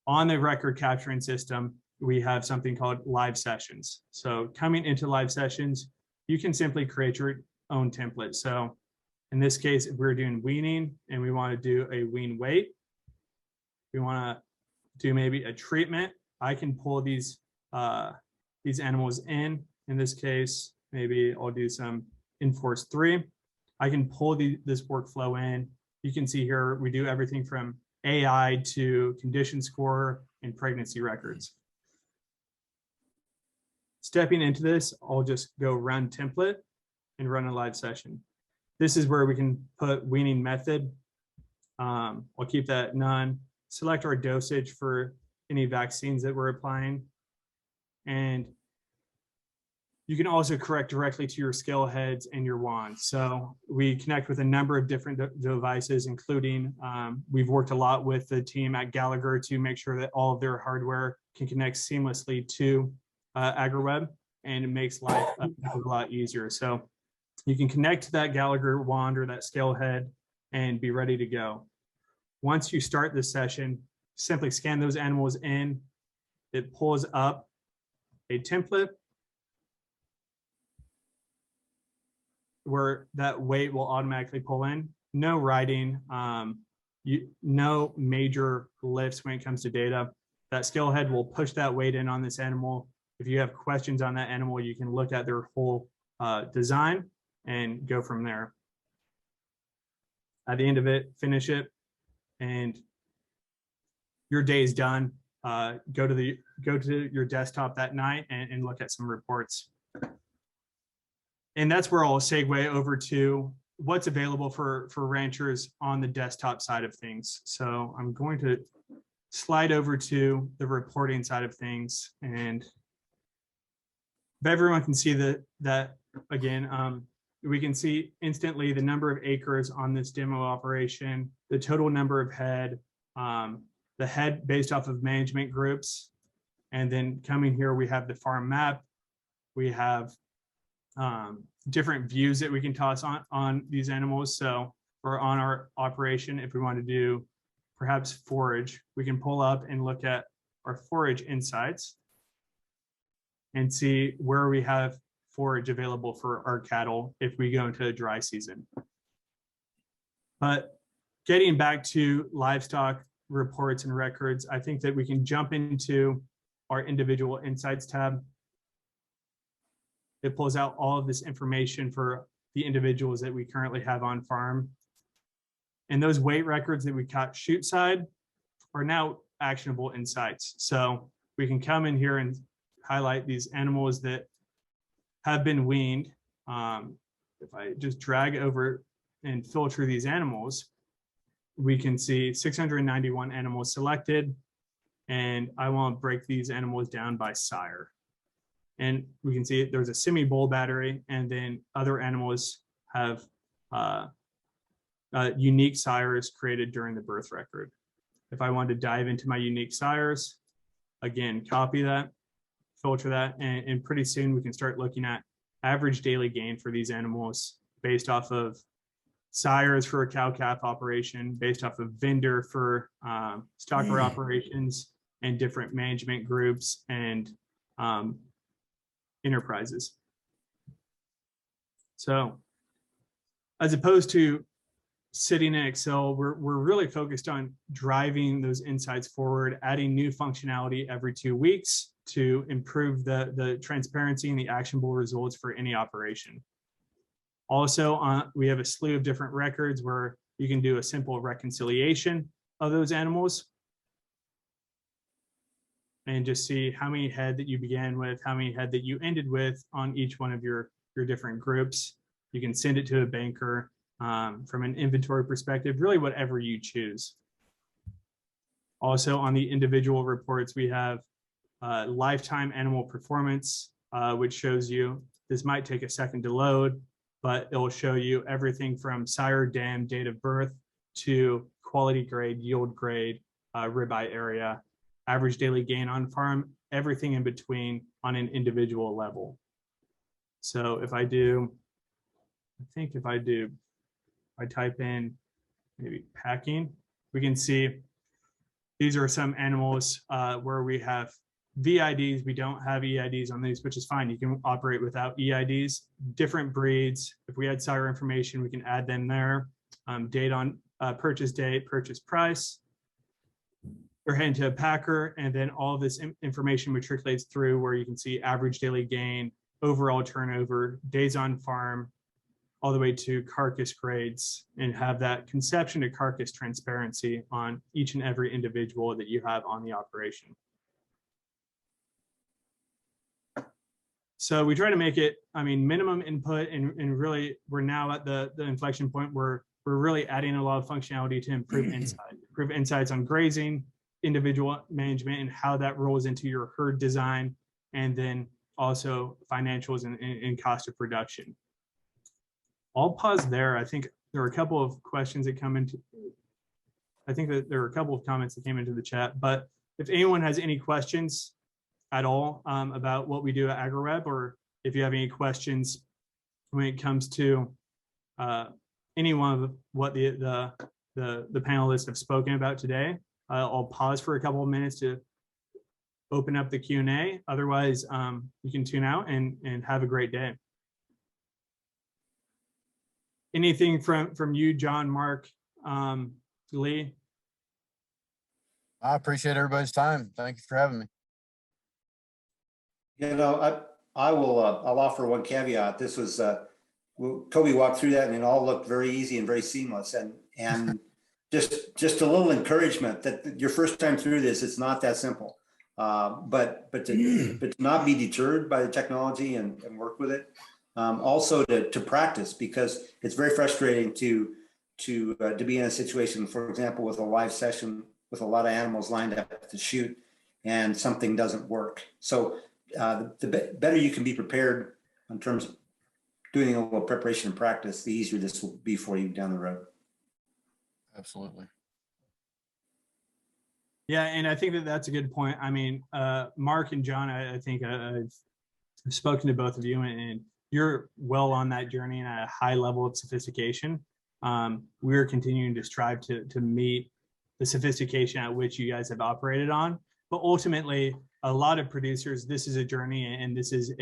On the record capturing system, we have something called live sessions. So coming into live sessions, you can simply create your own template. So In this case, if we're doing weaning and we want to do a wean weight, we want to do maybe a treatment, I can pull these animals in. In this case, maybe I'll do some Enforce 3. I can pull this workflow in. You can see here, we do everything from AI to condition score and pregnancy records. Stepping into this, I'll just go run template and run a live session. This is where we can put weaning method. I'll keep that none. Select our dosage for any vaccines that we're applying. And you can also correct directly to your scale heads and your wands. So we connect with a number of different devices, including we've worked a lot with the team at Gallagher to make sure that all of their hardware can connect seamlessly to AgriWebb, and it makes life a lot easier. So you can connect to that Gallagher wand or that scale head and be ready to go. Once you start this session, simply scan those animals in. It pulls up a template where that weight will automatically pull in. No writing, no major lifts when it comes to data. That scale head will push that weight in on this animal. If you have questions on that animal, you can look at their whole design and go from there. At the end of it, finish it, and your day is done. Go to your desktop that night and look at some reports. And that's where I'll segue over to what's available for ranchers on the desktop side of things. So I'm going to slide over to the reporting side of things, and if everyone can see that again, we can see instantly the number of acres on this demo operation, the total number of head, the head based off of management groups. And then coming here, we have the farm map. We have different views that we can toss on these animals. So or on our operation, if we want to do perhaps forage, we can pull up and look at our forage insights and see where we have forage available for our cattle if we go into a dry season. But getting back to livestock reports and records, I think that we can jump into our individual insights tab. It pulls out all of this information for the individuals that we currently have on farm. And those weight records that we caught chute side are now actionable insights. So we can come in here and highlight these animals that have been weaned. If I just drag over and filter these animals, we can see 691 animals selected. And I want to break these animals down by sire. And we can see there's a semi-bull battery, and then other animals have unique sires created during the birth record. If I wanted to dive into my unique sires, again, copy that, filter that, and pretty soon we can start looking at average daily gain for these animals based off of sires for a cow-calf operation, based off of vendor for stocker operations, and different management groups and enterprises. So as opposed to sitting in Excel, we're really focused on driving those insights forward, adding new functionality every 2 weeks to improve the transparency and the actionable results for any operation. Also, we have a slew of different records where you can do a simple reconciliation of those animals and just see how many head that you began with, how many head that you ended with on each one of your different groups. You can send it to a banker from an inventory perspective, really whatever you choose. Also on the individual reports, we have lifetime animal performance, which shows you, this might take a second to load, but it will show you everything from sire, dam, date of birth to quality grade, yield grade, ribeye area, average daily gain on farm, everything in between on an individual level. So if I do, I type in maybe packing, we can see these are some animals where we have VIDs, we don't have EIDs on these, which is fine. You can operate without EIDs. Different breeds, if we had sire information, we can add them there. Date on purchase date, purchase price. We're heading to a packer, and then all of this information matriculates through where you can see average daily gain, overall turnover, days on farm, all the way to carcass grades, and have that conception to carcass transparency on each and every individual that you have on the operation. So we try to make it, I mean, minimum input, and really we're now at the inflection point where we're really adding a lot of functionality to improve insights on grazing, individual management, and how that rolls into your herd design, and then also financials and cost of production. I'll pause there. I think there are a couple of questions that come into, I think that there are a couple of comments that came into the chat, but if anyone has any questions at all about what we do at AgriWebb, or if you have any questions when it comes to any one of what the panelists have spoken about today, I'll pause for a couple of minutes to open up the Q&A. Otherwise, you can tune out and have a great day. Anything from you, John, Mark, Lee? I appreciate everybody's time. Thank you for having me. You know, I'll offer one caveat. This was, Kobe walked through that and it all looked very easy and very seamless. And just a little encouragement that your first time through this, it's not that simple. But to not be deterred by the technology and work with it. Also to practice, because it's very frustrating to be in a situation, for example, with a live session with a lot of animals lined up to shoot and something doesn't work. So the better you can be prepared in terms of doing a little preparation and practice, the easier this will be for you down the road. Absolutely. Yeah, and I think that that's a good point. I mean, Mark and John, I think I've spoken to both of you, and you're well on that journey and at a high level of sophistication. We're continuing to strive to meet the sophistication at which you guys have operated on. But ultimately, a lot of producers, this is a journey, and this is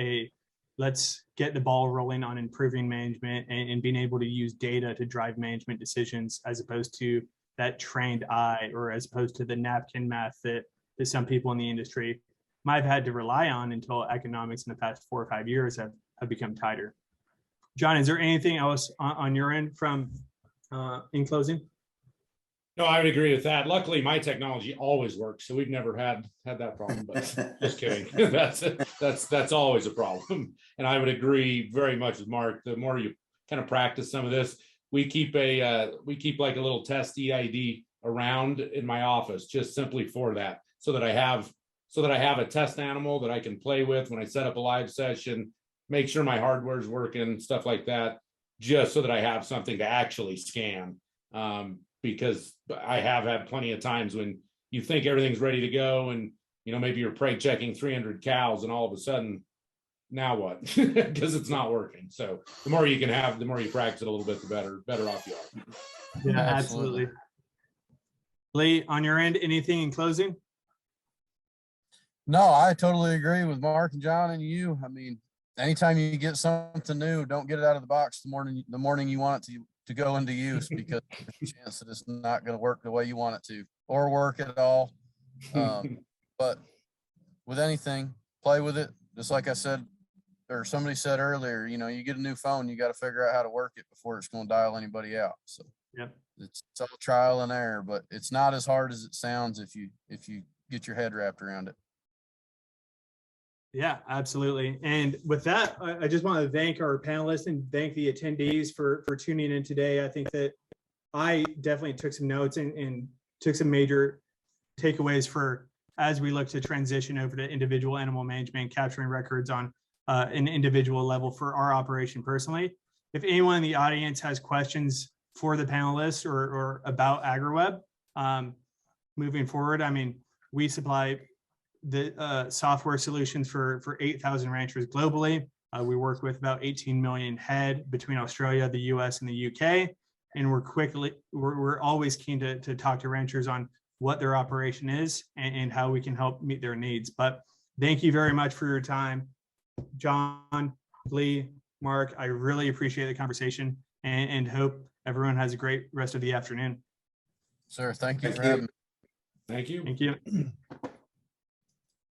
let's get the ball rolling on improving management and being able to use data to drive management decisions, as opposed to that trained eye, or as opposed to the napkin math that some people in the industry might have had to rely on until economics in the past 4 or 5 years have become tighter. John, is there anything else on your end from in closing? No, I would agree with that. Luckily, my technology always works, so we've never had that problem. But just kidding. that's always a problem. And I would agree very much with Mark. The more you kind of practice some of this, we keep like a little test EID around in my office, just simply for that, so that I have a test animal that I can play with when I set up a live session, make sure my hardware is working, stuff like that, just so that I have something to actually scan. Because I have had plenty of times when you think everything's ready to go, and maybe you're prey checking 300 cows, and all of a sudden, now what? Because it's not working. So the more you can have, the more you practice it a little bit, the better off you are. Yeah, absolutely. Lee, on your end, anything in closing? No, I totally agree with Mark and John and you. I mean, anytime you get something new, don't get it out of the box the morning you want it to go into use, because there's a chance that it's not going to work the way you want it to, or work at all. But with anything, play with it. Just like I said, or somebody said earlier, you get a new phone, you got to figure out how to work it before it's going to dial anybody out. So yeah, it's all trial and error, but it's not as hard as it sounds if you get your head wrapped around it. Yeah, absolutely. And with that, I just want to thank our panelists and thank the attendees for tuning in today. I think that I definitely took some notes and took some major takeaways for as we look to transition over to individual animal management, capturing records on an individual level for our operation personally. If anyone in the audience has questions for the panelists or about AgriWebb moving forward, I mean, we supply the software solutions for 8,000 ranchers globally. We work with about 18 million head between Australia, the US, and the UK. And we're always keen to talk to ranchers on what their operation is and how we can help meet their needs. But thank you very much for your time. John, Lee, Mark, I really appreciate the conversation and hope everyone has a great rest of the afternoon. Sir, thank you Thank for you. having me. Thank you. Thank you.